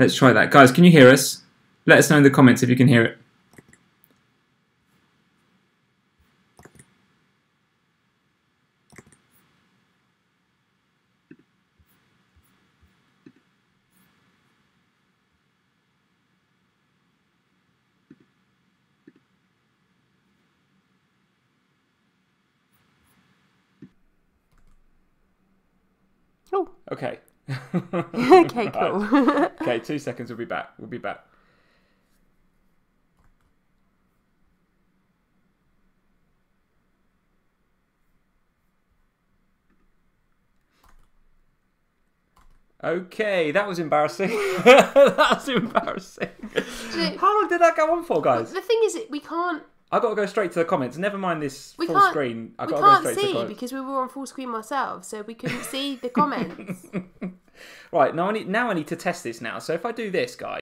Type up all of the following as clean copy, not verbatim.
Let's try that. Guys, can you hear us? Let us know in the comments if you can hear it. Oh. Okay. Okay, cool. Okay, 2 seconds. We'll be back. We'll be back. Okay, that was embarrassing. That was embarrassing. How long did that go on for, guys? The thing is, we can't. I've got to go straight to the comments. Never mind this full screen. We can't see because we were on full screen ourselves, so we couldn't see the comments. Right, now I need to test this now. So if I do this, guys.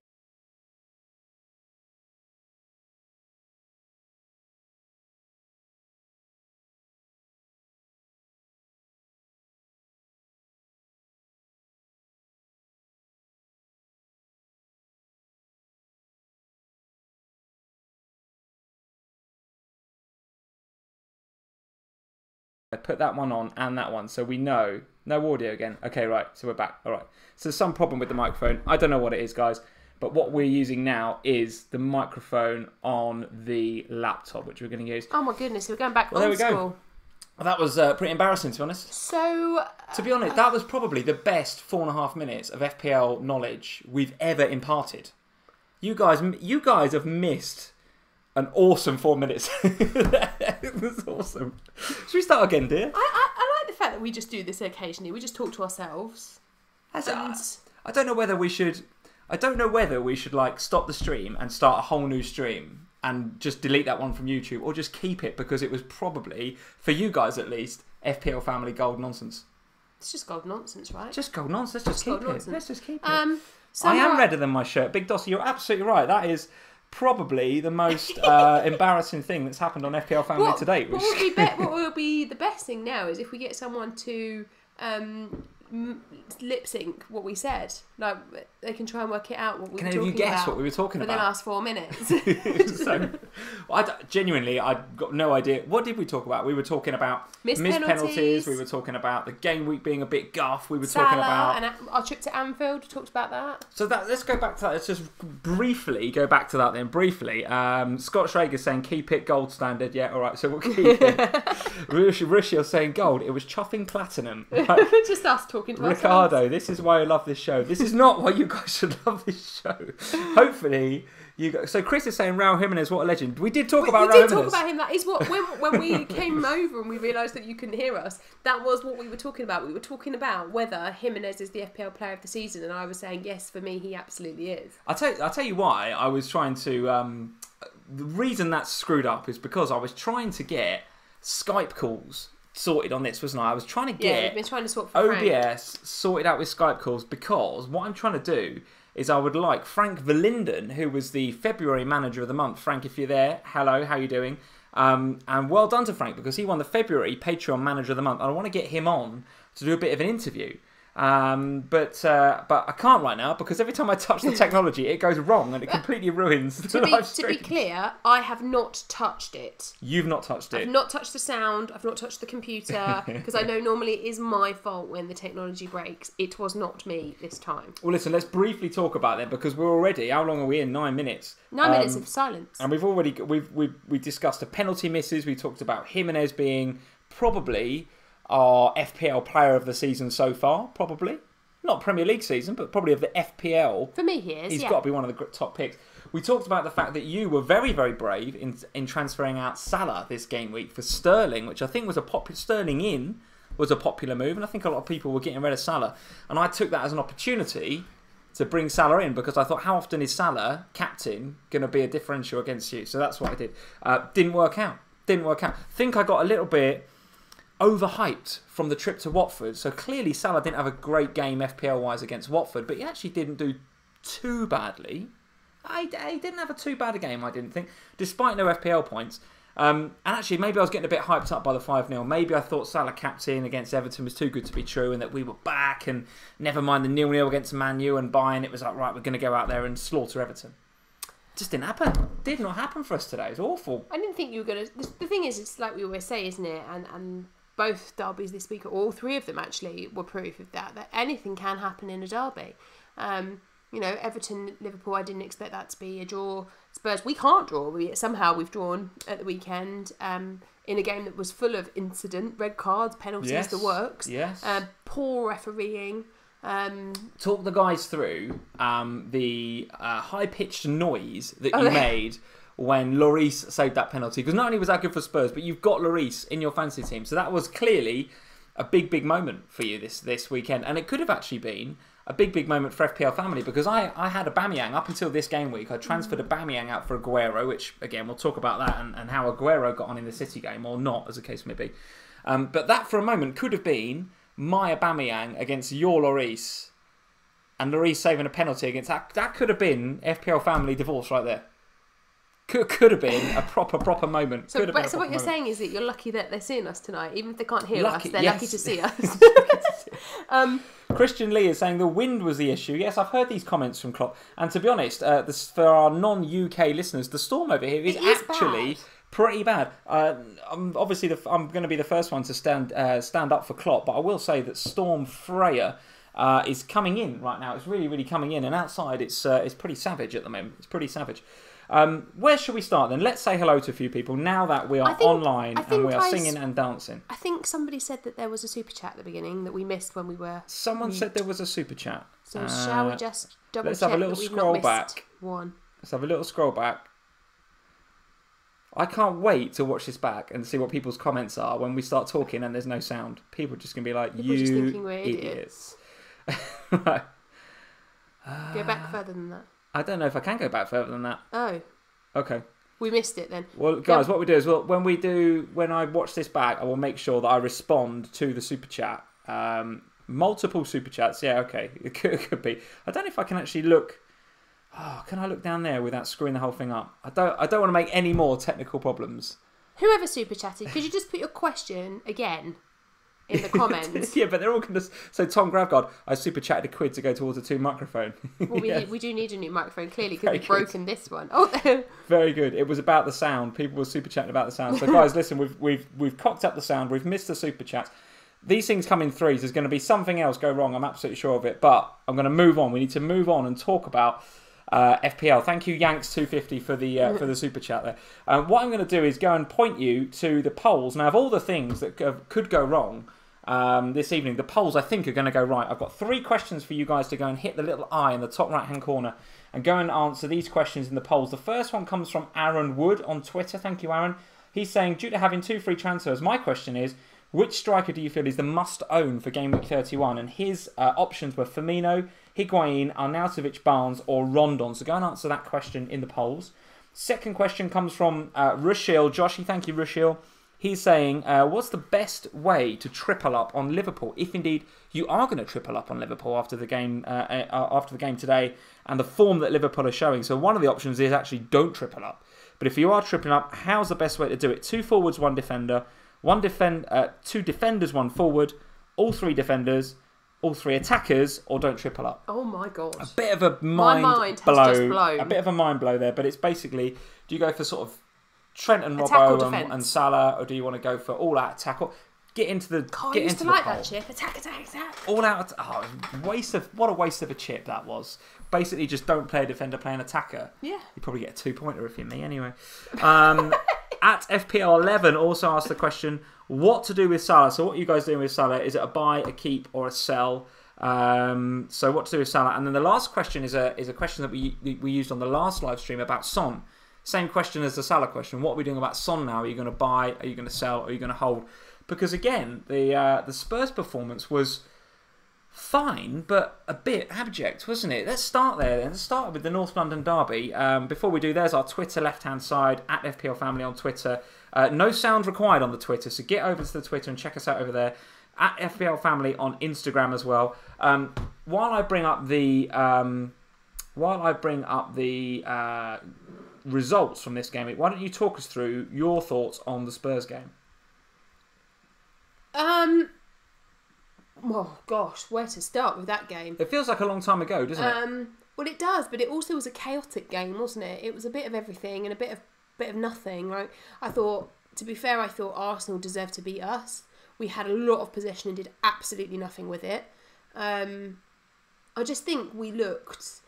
I put that one on and that one, so we know. No audio again. Okay, right, so we're back. All right. So there's some problem with the microphone. I don't know what it is, guys. But what we're using now is the microphone on the laptop, which we're going to use. Oh my goodness, we're going back old school. There we go. Well, that was pretty embarrassing, to be honest. So... to be honest, that was probably the best 4.5 minutes of FPL knowledge we've ever imparted. You guys have missed an awesome 4 minutes. It was awesome. Should we start again, dear? I like the fact that we just do this occasionally. We just talk to ourselves. I don't know whether we should... I don't know whether we should like stop the stream and start a whole new stream and just delete that one from YouTube, or just keep it because it was probably, for you guys at least, FPL Family gold nonsense. It's just gold nonsense, right? Just gold nonsense. Let's just keep it. Let's just keep it. So I am redder than my shirt. Big Dossie, you're absolutely right. That is probably the most embarrassing thing that's happened on FPL Family to date. What will be the best thing now is if we get someone to lip sync what we said. Like they can try and work it out what we were talking about. Can you guess what we were talking about for the last 4 minutes? So, genuinely, I got no idea. What did we talk about? We were talking about missed penalties. We were talking about the game week being a bit guff. We were talking about and our trip to Anfield. We talked about that. So let's go back to that. Let's just briefly go back to that then. Briefly, Scott Schrager's saying keep it gold standard. Yeah, all right. So we'll keep it. Rishi is saying gold. It was chuffing platinum. Right? Just us talking to Ricardo, ourselves. this is why I love this show. This is not why you guys should love this show. Hopefully, you guys... So Chris is saying Raul Jimenez, what a legend. We did talk about Raul Jimenez. We did talk about him. That is what when we came over and we realised that you couldn't hear us. That was what we were talking about. We were talking about whether Jimenez is the FPL Player of the Season, and I was saying yes, for me, he absolutely is. I'll tell you why. I was trying to. The reason that's screwed up is because I was trying to get Skype calls sorted on this, wasn't I? I was trying to get we've been trying to sort for OBS Frank. Sorted out with Skype calls, because what I'm trying to do is I would like Frank Verlinden, who was the February Manager of the Month. Frank, if you're there, hello, how you doing? And well done to Frank, because he won the February Patreon Manager of the Month. And I want to get him on to do a bit of an interview. But I can't right now, because every time I touch the technology it goes wrong and it completely ruins the live stream. To be clear, I have not touched it. You've not touched it? I've not touched the sound, I've not touched the computer, because I know normally it is my fault when the technology breaks. It was not me this time. Well, listen, let's briefly talk about that, because we're already, how long are we in? 9 minutes. 9 minutes of silence. And we've discussed the penalty misses. We talked about Jimenez being probably our FPL Player of the Season so far, probably. Not Premier League season, but probably of the FPL. For me, he is. He's got to be one of the top picks. We talked about the fact that you were very, very brave in transferring out Salah this game week for Sterling, which I think was a popular... Sterling in was a popular move, and I think a lot of people were getting rid of Salah. And I took that as an opportunity to bring Salah in, because I thought, how often is Salah, captain, going to be a differential against you? So that's what I did. Didn't work out. I think I got a little bit overhyped from the trip to Watford. So clearly Salah didn't have a great game FPL-wise against Watford, but he actually didn't do too badly. He didn't have a too bad a game, I didn't think, despite no FPL points. And actually, maybe I was getting a bit hyped up by the 5-0. Maybe I thought Salah captain against Everton was too good to be true and that we were back, and never mind the 0-0 against Man U and Bayern, it was like, right, we're going to go out there and slaughter Everton. Just didn't happen. Did not happen for us today. It's awful. I didn't think you were going to... The thing is, it's like we always say, isn't it? And both derbies this week, or all three of them actually, were proof of that anything can happen in a derby. You know, Everton, Liverpool, I didn't expect that to be a draw. Spurs, we can't draw. Somehow we've drawn at the weekend in a game that was full of incident, red cards, penalties, the works. Yes. Poor refereeing. Talk the guys through the high-pitched noise that you made when Lloris saved that penalty. Because not only was that good for Spurs, but you've got Lloris in your fantasy team. So that was clearly a big, big moment for you this weekend. And it could have actually been a big, big moment for FPL Family, because I had Aubameyang up until this game week. I transferred Aubameyang out for Aguero, which, again, we'll talk about that and how Aguero got on in the City game, or not, as the case may be. But that, for a moment, could have been my Aubameyang against your Lloris, and Lloris saving a penalty against that. That could have been FPL Family divorce right there. Could have been a proper moment. So what you're saying is that you're lucky that they're seeing us tonight, even if they can't hear us. They're lucky to see us. Christian Lee is saying the wind was the issue. Yes, I've heard these comments from Klopp, and to be honest, for our non-UK listeners, the storm over here is actually bad. Pretty bad. Obviously, I'm going to be the first one to stand up for Klopp, but I will say that Storm Freya is coming in right now. It's really, really coming in, and outside it's pretty savage at the moment. It's pretty savage. Where should we start then? Let's say hello to a few people now that we are online and we are singing and dancing. I think somebody said that there was a super chat at the beginning that we missed when we were... Someone said there was a super chat. So shall we just double let's check have a little that we've scroll not back. missed one? Let's have a little scroll back. I can't wait to watch this back and see what people's comments are when we start talking and there's no sound. People are just going to be like, people you just thinking we're idiots. Right. Go back further than that. I don't know if I can go back further than that. Oh. Okay. We missed it then. Well, guys, what we do is when I watch this back, I will make sure that I respond to the super chat. Multiple super chats. Yeah, okay. It could be. I don't know if I can actually look. Oh, can I look down there without screwing the whole thing up? I don't want to make any more technical problems. Whoever super chatted, could you just put your question again in the comments? Yeah, but they're all going to... So Tom Gravgard, I super chatted a quid to go towards a 2 microphone. Well, we do need a new microphone, clearly, because we've broken this one. Oh, very good. It was about the sound. People were super chatting about the sound. So guys, listen, we've cocked up the sound. We've missed the super chats. These things come in threes. There's going to be something else go wrong. I'm absolutely sure of it. But I'm going to move on. We need to move on and talk about FPL. Thank you, Yanks250, for the super chat there. What I'm going to do is go and point you to the polls. Now, of all the things that could go wrong this evening, the polls I think are going to go right. I've got 3 questions for you guys to go and hit the little eye in the top right hand corner and go and answer these questions in the polls. The first one comes from Aaron Wood on Twitter. Thank you, Aaron. He's saying, due to having 2 free transfers, my question is, which striker do you feel is the must-own for Game Week 31? And his options were Firmino, Higuain, Arnautovic, Barnes or Rondon. So go and answer that question in the polls. Second question comes from Rushil. Joshy, thank you, Rushil. He's saying, what's the best way to triple up on Liverpool, if indeed you are going to triple up on Liverpool after the game today and the form that Liverpool are showing? So one of the options is actually don't triple up. But if you are tripling up, how's the best way to do it? 2 forwards, 1 defender. 2 defenders, 1 forward, all 3 defenders, all 3 attackers, or don't triple up. Oh my god! A bit of a mind blow. A bit of a mind blow there, but it's basically: do you go for sort of Trent and Robbo and Salah, or do you want to go for all out attack? Or get into the I used to like that chip. Attack. All out. What a waste of a chip that was. Basically, just don't play a defender, play an attacker. Yeah. You probably get a 2-pointer if you're me, anyway. At FPL11 also asked the question, what to do with Salah? So what are you guys doing with Salah? Is it a buy, a keep, or a sell? So what to do with Salah? And then the last question is a question that we used on the last live stream about Son. Same question as the Salah question. What are we doing about Son now? Are you going to buy? Are you going to sell? Are you going to hold? Because again, the Spurs performance was fine, but a bit abject, wasn't it? Let's start there then. Let's start with the North London derby. Before we do, there's our Twitter left-hand side, at FPL Family on Twitter. No sound required on the Twitter, so get over to the Twitter and check us out over there. At FPL Family on Instagram as well. While I bring up the results from this game. Why don't you talk us through your thoughts on the Spurs game? Well, gosh, where to start with that game? It feels like a long time ago, doesn't it? Well, it does, but it also was a chaotic game, wasn't it? It was a bit of everything and a bit of nothing, right? I thought, to be fair, I thought Arsenal deserved to beat us. We had a lot of possession and did absolutely nothing with it. I just think we looked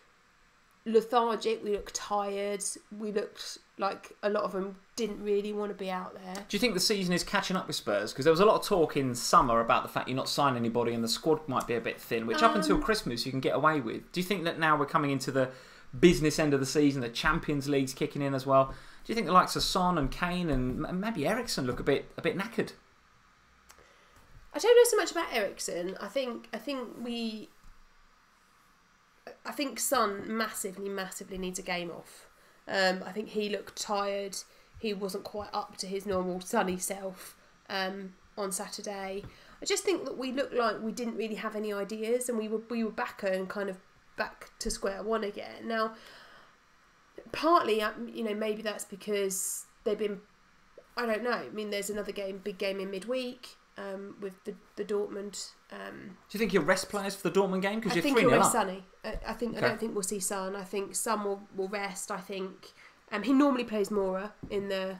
lethargic, we looked tired, we looked like a lot of them didn't really want to be out there. Do you think the season is catching up with Spurs? Because there was a lot of talk in summer about the fact you're not signing anybody and the squad might be a bit thin, which up until Christmas you can get away with. Do you think that now we're coming into the business end of the season, the Champions League's kicking in as well? Do you think the likes of Son and Kane and maybe Eriksen look a bit knackered? I don't know so much about Eriksen. I think Son massively needs a game off. I think he looked tired. He wasn't quite up to his normal sunny self on Saturday. I just think that we looked like we didn't really have any ideas, and we were back to square one again. Now, partly, maybe that's because they've been. I don't know. I mean, there's another big game in midweek. With the Dortmund. Do you think you'll rest players for the Dortmund game? Because you're 3-0 up. I think you'll rest Sonny. I don't think we'll see Son. I think Son will rest. I think he normally plays Mora in the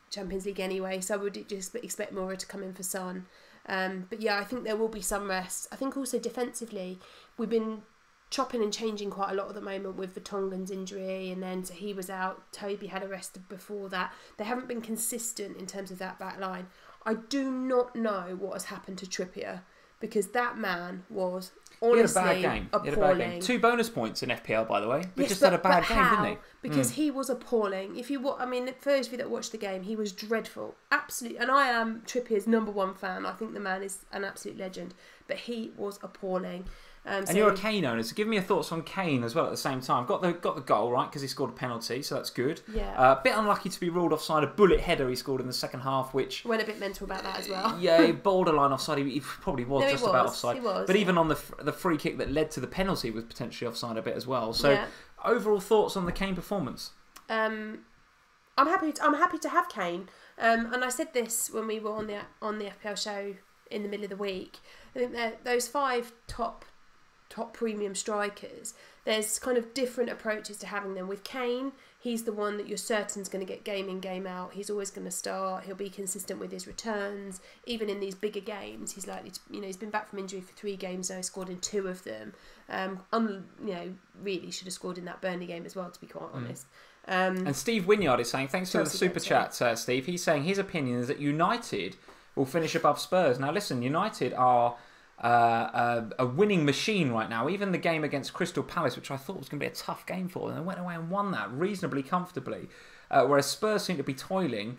Champions League anyway, so I would just expect Mora to come in for Son. But yeah, I think there will be some rest. I think also defensively, we've been chopping and changing quite a lot at the moment with Vertonghen's injury, and then so he was out. Toby had a rest before that. They haven't been consistent in terms of that back line. I do not know what has happened to Trippier, because that man was honestly appalling. He had a bad game. 2 bonus points in FPL, by the way. But just had a bad game, didn't he? Because he was appalling. For those of you that watched the game, he was dreadful. Absolutely. And I am Trippier's #1 fan. I think the man is an absolute legend. But he was appalling. And you're a Kane owner, so give me your thoughts on Kane as well at the same time. Got the goal, right, because he scored a penalty, so that's good. Yeah. Bit unlucky to be ruled offside. A bullet header he scored in the second half, which... Went a bit mental about that as well. Yeah, borderline offside. He probably was about offside. He was, but even on the free kick that led to the penalty was potentially offside a bit as well. So overall thoughts on the Kane performance? I'm happy to have Kane. And I said this when we were on the FPL show in the middle of the week. I think that those 5 top premium strikers, there's kind of different approaches to having them. With Kane, he's the one that you're certain is going to get game in, game out. He's always going to start. He'll be consistent with his returns. Even in these bigger games, he's likely to, he's been back from injury for 3 games now. He scored in 2 of them. Really should have scored in that Burnley game as well, to be quite honest. And Steve Wynyard is saying, thanks for the super chat, Steve. He's saying his opinion is that United will finish above Spurs. Now listen, United are a winning machine right now. Even the game against Crystal Palace, which I thought was going to be a tough game for them, they went away and won that reasonably comfortably. Whereas Spurs seem to be toiling.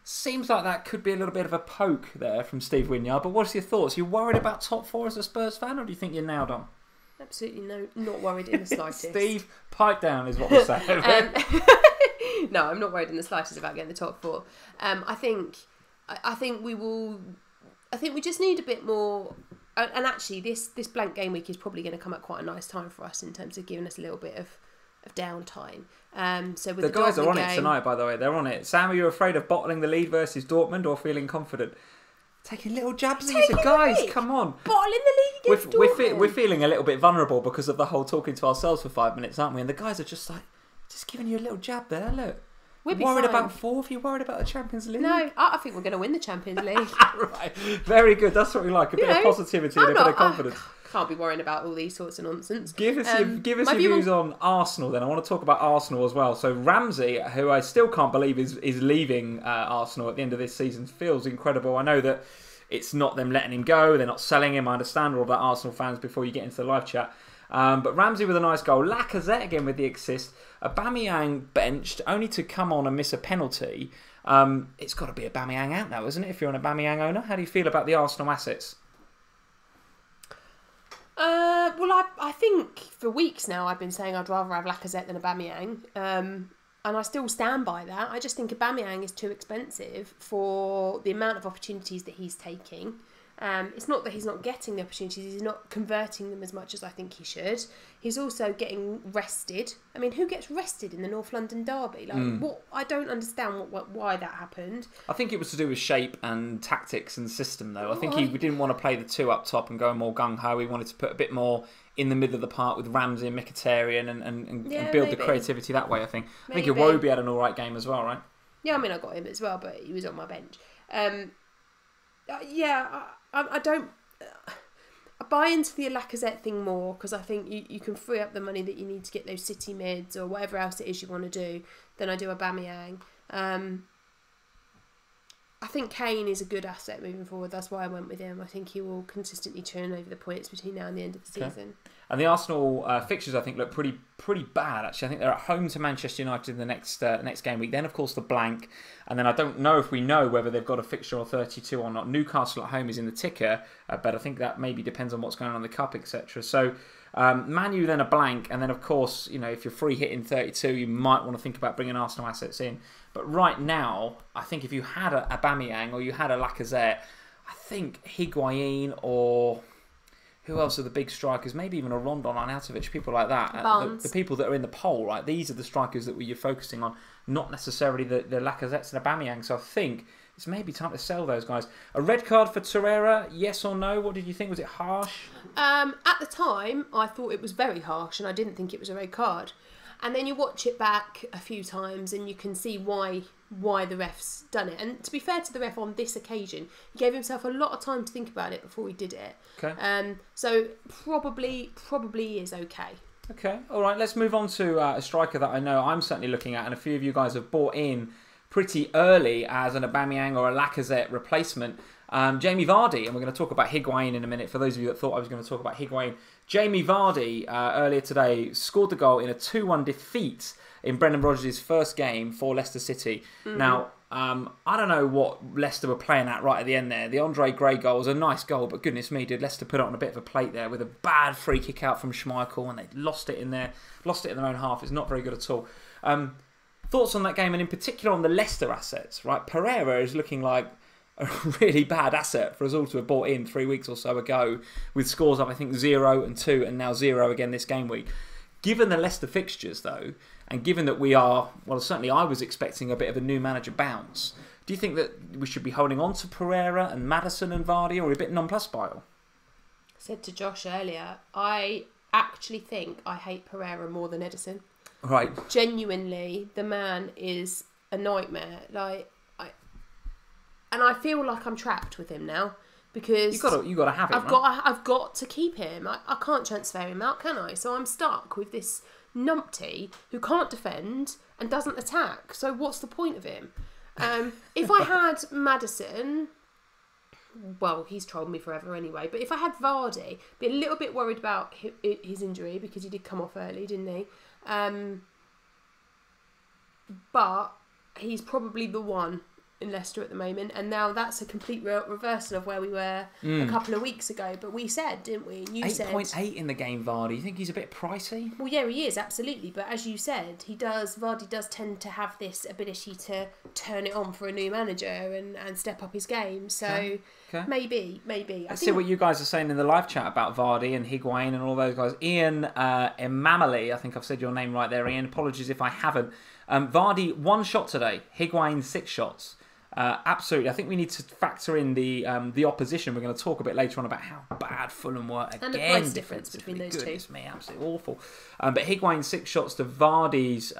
Seems like that could be a little bit of a poke there from Steve Wynyard. But what's your thoughts? You worried about top 4 as a Spurs fan, or do you think you're nailed on? Absolutely not worried in the slightest. Steve, pipe down is what we're saying. No, I'm not worried in the slightest about getting the top 4. I think we will. I think we just need a bit more, and actually this blank game week is probably going to come at quite a nice time for us in terms of giving us a little bit of downtime. So with the guys are on game, it tonight, by the way. They're on it. Sam, are you afraid of bottling the lead versus Dortmund, or feeling confident? Taking little jabs at you, guys. Come on, bottling the lead against Dortmund. We're feeling a little bit vulnerable because of the whole talking to ourselves for 5 minutes, aren't we? And the guys are just giving you a little jab there. Look. We'll be worried fine. about 4th? You're worried about the Champions League? No, I think we're going to win the Champions League. Right, very good. That's what we like. A bit of positivity and a bit of confidence. Can't be worrying about all these sorts of nonsense. Give us your views on Arsenal then. I want to talk about Arsenal as well. So Ramsey, who I still can't believe is leaving Arsenal at the end of this season, feels incredible. I know that it's not them letting him go. They're not selling him. I understand all that, Arsenal fans, before you get into the live chat. But Ramsey with a nice goal. Lacazette again with the assist. Aubameyang benched, only to come on and miss a penalty. It's got to be Aubameyang out now, isn't it, if you're an Aubameyang owner? How do you feel about the Arsenal assets? Well, I think for weeks now I've been saying I'd rather have Lacazette than Aubameyang. And I still stand by that. I just think Aubameyang is too expensive for the amount of opportunities that he's taking. It's not that he's not getting the opportunities, he's not converting them as much as I think he should. He's also getting rested. I mean, who gets rested in the North London derby? Like, what? I don't understand why that happened. I think it was to do with shape and tactics and system, though. I think we didn't want to play the two up top and go more gung-ho. We wanted to put a bit more in the middle of the park with Ramsey and Mkhitaryan and build the creativity that way, I think. I think Iwobi had an alright game as well, right? Yeah, I mean, I got him as well, but he was on my bench. I don't... I buy into the Lacazette thing more because I think you can free up the money that you need to get those City mids or whatever else it is you want to do than I do Aubameyang. I think Kane is a good asset moving forward. That's why I went with him. I think he will consistently churn over the points between now and the end of the season. And the Arsenal fixtures, I think, look pretty bad, actually. I think they're at home to Manchester United in the next game week. Then, of course, the blank. And then I don't know if we know whether they've got a fixture on 32 or not. Newcastle at home is in the ticker, but I think that maybe depends on what's going on in the Cup, etc. So, Man U then a blank. And then, of course, if you're free hitting 32, you might want to think about bringing Arsenal assets in. But right now, I think if you had a Aubameyang or you had a Lacazette, I think Higuain or... who else are the big strikers? Maybe even a Rondon, Arnautovic, people like that. The people that are in the poll, right? These are the strikers that you're focusing on, not necessarily the Lacazettes and Aubameyang. So I think it's maybe time to sell those guys. A red card for Torreira, yes or no? What did you think? Was it harsh? At the time, I thought it was very harsh and I didn't think it was a red card. And then you watch it back a few times and you can see why the ref's done it. And to be fair to the ref on this occasion, he gave himself a lot of time to think about it before he did it. Okay. So probably is okay. Okay. All right. Let's move on to a striker that I know I'm certainly looking at, and a few of you guys have bought in pretty early as an Aubameyang or a Lacazette replacement. Jamie Vardy, and we're going to talk about Higuain in a minute. For those of you that thought I was going to talk about Higuain, Jamie Vardy earlier today scored the goal in a 2-1 defeat in Brendan Rodgers' first game for Leicester City. Now, I don't know what Leicester were playing at right at the end there. The Andre Gray goal was a nice goal, but goodness me, did Leicester put it on a bit of a plate there with a bad free kick out from Schmeichel, and they lost it in their own half. It's not very good at all. Thoughts on that game, and in particular on the Leicester assets, right? Pereira is looking like a really bad asset for us all to have bought in 3 weeks or so ago, with scores up, I think, 0 and 2, and now 0 again this game week. Given the Leicester fixtures, though, and given that we are, well, certainly I was expecting a bit of a new manager bounce, do you think that we should be holding on to Pereira and Maddison and Vardy, or a bit nonplussed by it all? I said to Josh earlier, I actually think I hate Pereira more than Edison. Right. Genuinely, the man is a nightmare. And I feel like I'm trapped with him now because you got to have him. I've got to keep him. I can't transfer him out, can I? So I'm stuck with this numpty who can't defend and doesn't attack. So what's the point of him? If I had Maddison, well, he's trolled me forever anyway. But if I had Vardy, be a little bit worried about his injury because he did come off early, didn't he? But he's probably the one in Leicester at the moment, and now that's a complete reversal of where we were a couple of weeks ago. But we said, didn't we? And you 8.8 in the game, Vardy. You think he's a bit pricey? Well, yeah, he is, absolutely. But as you said, Vardy does tend to have this ability to turn it on for a new manager and step up his game. So maybe. I see what you guys are saying in the live chat about Vardy and Higuain and all those guys. Ian Emamali, I think I've said your name right there, Ian. Apologies if I haven't. Vardy, 1 shot today. Higuain, 6 shots. Absolutely. I think we need to factor in the opposition. We're going to talk a bit later on about how bad Fulham were again. And the price difference between those two. Goodness me, absolutely awful. But Higuain 6 shots to Vardy's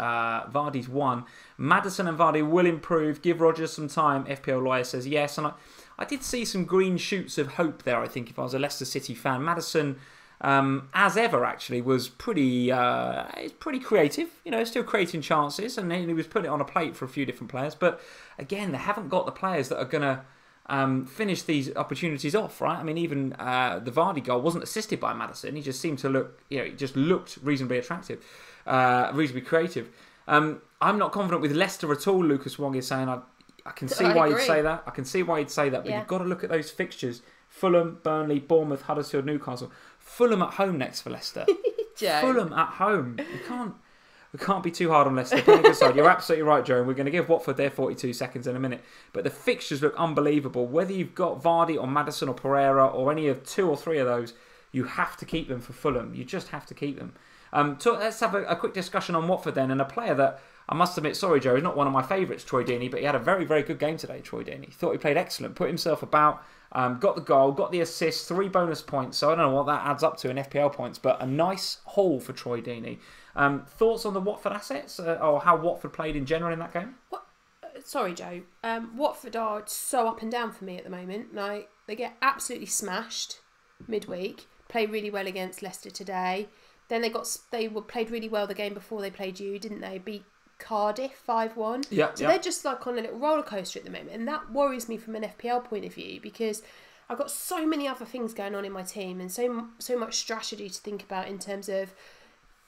1. Maddison and Vardy will improve. Give Rodgers some time. FPL lawyer says yes. And I did see some green shoots of hope there, I think, if I was a Leicester City fan. Maddison, as ever, actually, was pretty creative. Still creating chances, and he was putting it on a plate for a few different players. But again, they haven't got the players that are going to finish these opportunities off, right? I mean, even the Vardy goal wasn't assisted by Maddison. He just seemed to look, he just looked reasonably attractive, reasonably creative. I'm not confident with Leicester at all. Lucas Wong is saying, I can see why you'd say that. I can see why you'd say that, but you've got to look at those fixtures: Fulham, Burnley, Bournemouth, Huddersfield, Newcastle. Fulham at home next for Leicester. Fulham at home. You can't. We can't be too hard on Leicester. Put on a good side. You're absolutely right, Joe. And we're going to give Watford their 42 seconds in a minute. But the fixtures look unbelievable. Whether you've got Vardy or Maddison or Pereira or any of 2 or 3 of those, you have to keep them for Fulham. You just have to keep them. So let's have a quick discussion on Watford then. And a player that, I must admit, sorry, Joe, is not one of my favourites, Troy Deeney, but he had a very, very good game today, Troy Deeney. Thought he played excellent, put himself about, got the goal, got the assist, 3 bonus points. So I don't know what that adds up to in FPL points, but a nice haul for Troy Deeney. Thoughts on the Watford assets or how Watford played in general in that game? What? Sorry, Joe. Watford are so up and down for me at the moment. Like, they get absolutely smashed midweek, play really well against Leicester today. Then they played really well the game before they played you, didn't they? Beat Cardiff 5-1. Yeah. So they're just like on a little roller coaster at the moment, and that worries me from an FPL point of view because I've got so many other things going on in my team and so much strategy to think about in terms of,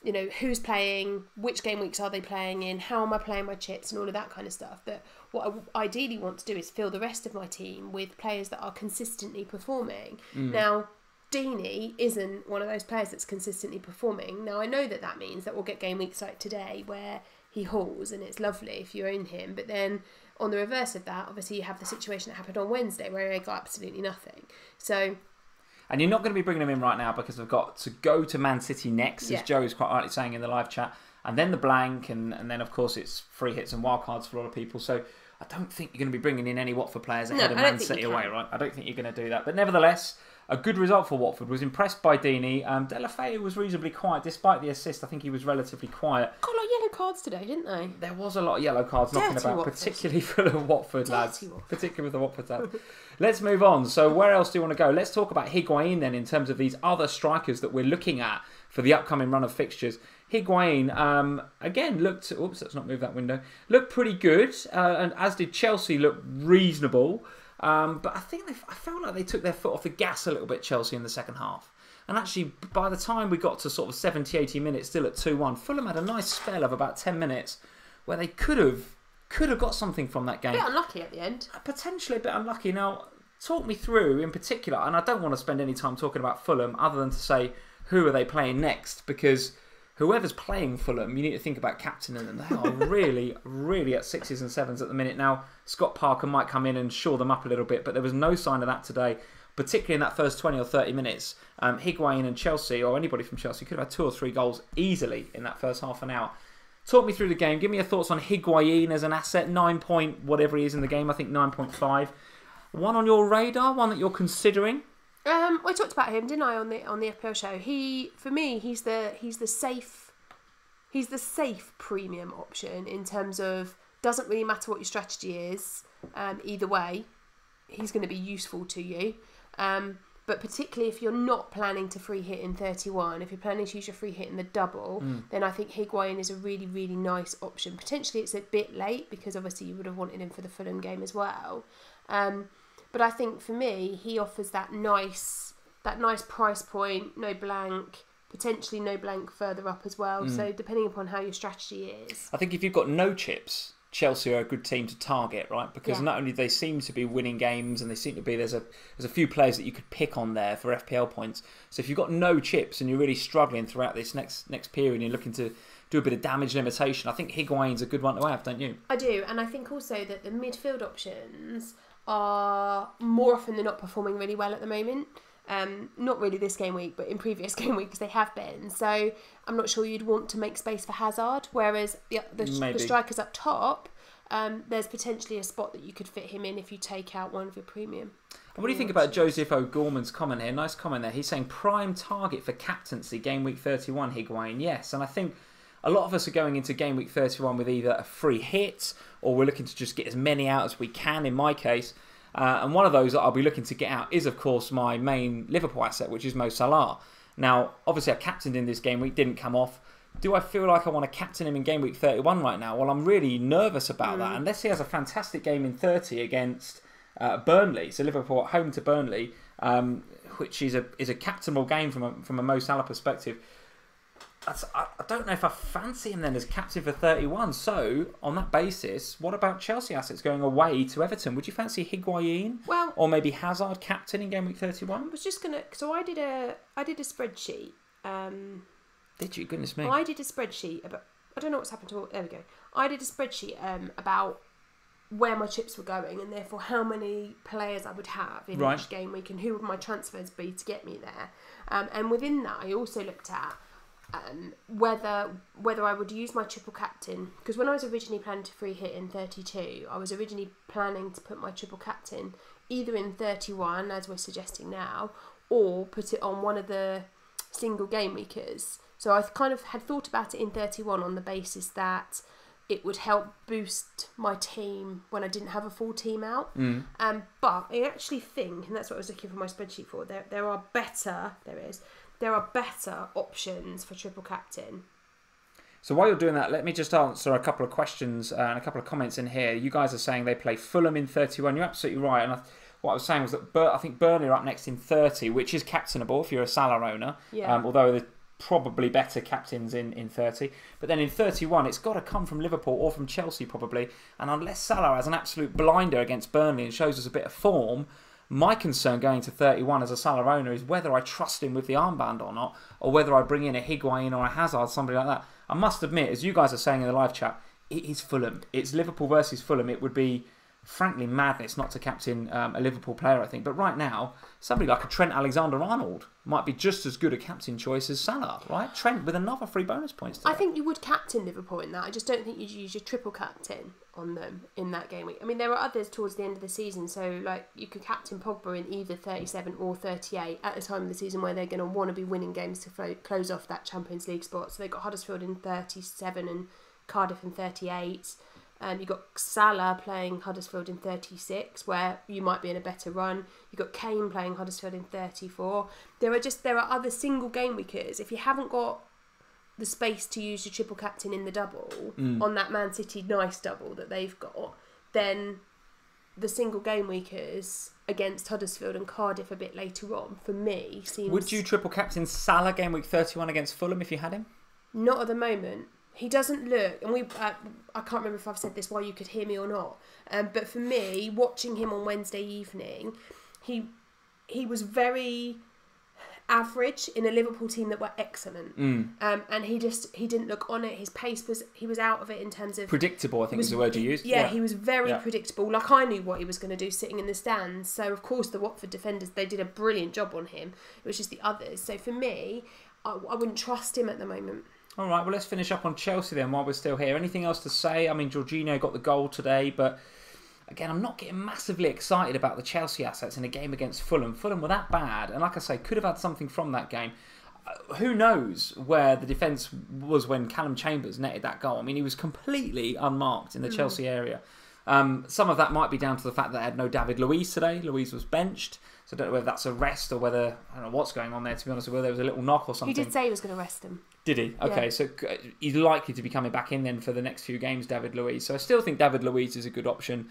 you know, who's playing, which game weeks are they playing in, how am I playing my chips and all of that kind of stuff. That what I ideally want to do is fill the rest of my team with players that are consistently performing. Now, Deeney isn't one of those players that's consistently performing. Now, I know that means that we'll get game weeks like today where he hauls and it's lovely if you own him. But then on the reverse of that, obviously you have the situation that happened on Wednesday where he got absolutely nothing. So... And you're not going to be bringing him in right now because we've got to go to Man City next, as Joe is quite rightly saying in the live chat. And then the blank, and then, of course, it's free hits and wildcards for a lot of people. So I don't think you're going to be bringing in any Watford players ahead of Man City away, right? I don't think you're going to do that. But nevertheless... a good result for Watford. Was impressed by Deeney. Deulofeu was reasonably quiet despite the assist. I think he was relatively quiet. Got a lot of yellow cards today, didn't they? There was a lot of yellow cards knocking about, Watford. Particularly for the Watford lads. Particularly with the Watford lads. Let's move on. So where else do you want to go? Let's talk about Higuain then in terms of these other strikers that we're looking at for the upcoming run of fixtures. Higuain, again, looked... Oops, let's not move that window. Looked pretty good, and as did Chelsea, looked reasonable. But I think I felt like they took their foot off the gas a little bit, Chelsea, in the second half. And actually, by the time we got to sort of 70, 80 minutes, still at 2-1, Fulham had a nice spell of about 10 minutes where they could have got something from that game. A bit unlucky at the end. Potentially a bit unlucky. Now, talk me through in particular, and I don't want to spend any time talking about Fulham other than to say who are they playing next, because whoever's playing Fulham, you need to think about captaining them. They are really, really at 6s and 7s at the minute. Now, Scott Parker might come in and shore them up a little bit, but there was no sign of that today, particularly in that first 20 or 30 minutes. Higuain and Chelsea, or anybody from Chelsea, could have had 2 or 3 goals easily in that first half an hour. Talk me through the game. Give me your thoughts on Higuain as an asset. 9 point, whatever he is in the game, I think 9.5. One on your radar, one that you're considering? I talked about him, didn't I, on the FPL show? For me, he's the safe premium option in terms of doesn't really matter what your strategy is. Either way, he's going to be useful to you. But particularly if you're not planning to free hit in 31, if you're planning to use your free hit in the double, then I think Higuain is a really, really nice option. Potentially it's a bit late because obviously you would have wanted him for the Fulham game as well. But I think for me, he offers that nice price point, no blank, potentially no blank further up as well. So depending upon how your strategy is. I think if you've got no chips, Chelsea are a good team to target, right? Because not only they seem to be winning games, and they seem to be there's a few players that you could pick on there for FPL points. So if you've got no chips and you're really struggling throughout this next period, and you're looking to do a bit of damage limitation, I think Higuain's a good one to have, don't you? I do, and I think also that the midfield options are more often than not performing really well at the moment. Not really this game week, but in previous game weeks they have been. So I'm not sure you'd want to make space for Hazard, whereas the strikers up top, there's potentially a spot that you could fit him in if you take out one of your premium. And what do you think about Joseph O'Gorman's comment here? Nice comment there. He's saying prime target for captaincy, game week 31, Higuain. Yes, and I think a lot of us are going into game week 31 with either a free hit or we're looking to just get as many out as we can, in my case. And one of those that I'll be looking to get out is, of course, my main Liverpool asset, which is Mo Salah. Now, obviously, I captained in this game week, didn't come off. Do I feel like I want to captain him in game week 31 right now? Well, I'm really nervous about that. Unless he has a fantastic game in 30 against Burnley. So Liverpool at home to Burnley, which is a captainable game from a Mo Salah perspective. I don't know if I fancy him then as captain for 31. So, on that basis, what about Chelsea assets going away to Everton? Would you fancy Higuain? Well, or maybe Hazard captain in game week 31? I was just gonna. So I did a spreadsheet. Did you? Goodness me! I did a spreadsheet I don't know what's happened to. There we go. I did a spreadsheet about where my chips were going, and therefore how many players I would have in each game week, and who would my transfers be to get me there. And within that, I also looked at whether I would use my triple captain, because when I was originally planning to free hit in 32, I was originally planning to put my triple captain either in 31, as we're suggesting now, or put it on one of the single game weekers. So I kind of had thought about it in 31 on the basis that it would help boost my team when I didn't have a full team out. But I actually think, and that's what I was looking for my spreadsheet for, there are better options for triple captain. So while you're doing that, let me just answer a couple of questions and a couple of comments in here. You guys are saying they play Fulham in 31. You're absolutely right. And what I was saying was that I think Burnley are up next in 30, which is captainable if you're a Salah owner. Yeah. Although they're probably better captains in 30. But then in 31, it's got to come from Liverpool or from Chelsea probably. And unless Salah has an absolute blinder against Burnley and shows us a bit of form, my concern going to 31 as a Salah owner is whether I trust him with the armband or not, or whether I bring in a Higuain or a Hazard, somebody like that. I must admit, as you guys are saying in the live chat, it is Fulham. It's Liverpool versus Fulham. It would be, frankly, madness not to captain a Liverpool player, I think. But right now, somebody like a Trent Alexander-Arnold might be just as good a captain choice as Salah, right? Trent with another 3 bonus points today. I think you would captain Liverpool in that. I just don't think you'd use your triple captain on them in that game week. I mean, there are others towards the end of the season, so like you could captain Pogba in either 37 or 38 at the time of the season where they're going to want to be winning games to close off that Champions League spot. So they've got Huddersfield in 37 and Cardiff in 38. You've got Salah playing Huddersfield in 36, where you might be in a better run. You've got Kane playing Huddersfield in 34. There are other single game weekers. If you haven't got the space to use your triple captain in the double on that Man City nice double that they've got, then the single game weekers against Huddersfield and Cardiff a bit later on, for me, seems... Would you triple captain Salah game week 31 against Fulham if you had him? Not at the moment. He doesn't look, and I can't remember if I've said this while you could hear me or not, but for me, watching him on Wednesday evening, he was very average in a Liverpool team that were excellent, and he didn't look on it. His pace he was out of it in terms of predictable. I think was the word you used. Yeah, he was very predictable. Like I knew what he was going to do sitting in the stands. So of course the Watford defenders, they did a brilliant job on him. It was just the others. So for me, I wouldn't trust him at the moment. All right, well, let's finish up on Chelsea then while we're still here. Anything else to say? I mean, Jorginho got the goal today, but again, I'm not getting massively excited about the Chelsea assets in a game against Fulham. Fulham were that bad, and like I say, could have had something from that game. Who knows where the defence was when Callum Chambers netted that goal? I mean, he was completely unmarked in the Chelsea area. Some of that might be down to the fact that I had no David Luiz today. Luiz was benched. So I don't know whether that's a rest or whether, I don't know what's going on there, to be honest, whether there was a little knock or something. He did say he was going to rest him. Did he? Okay, so he's likely to be coming back in then for the next few games, David Luiz. So I still think David Luiz is a good option,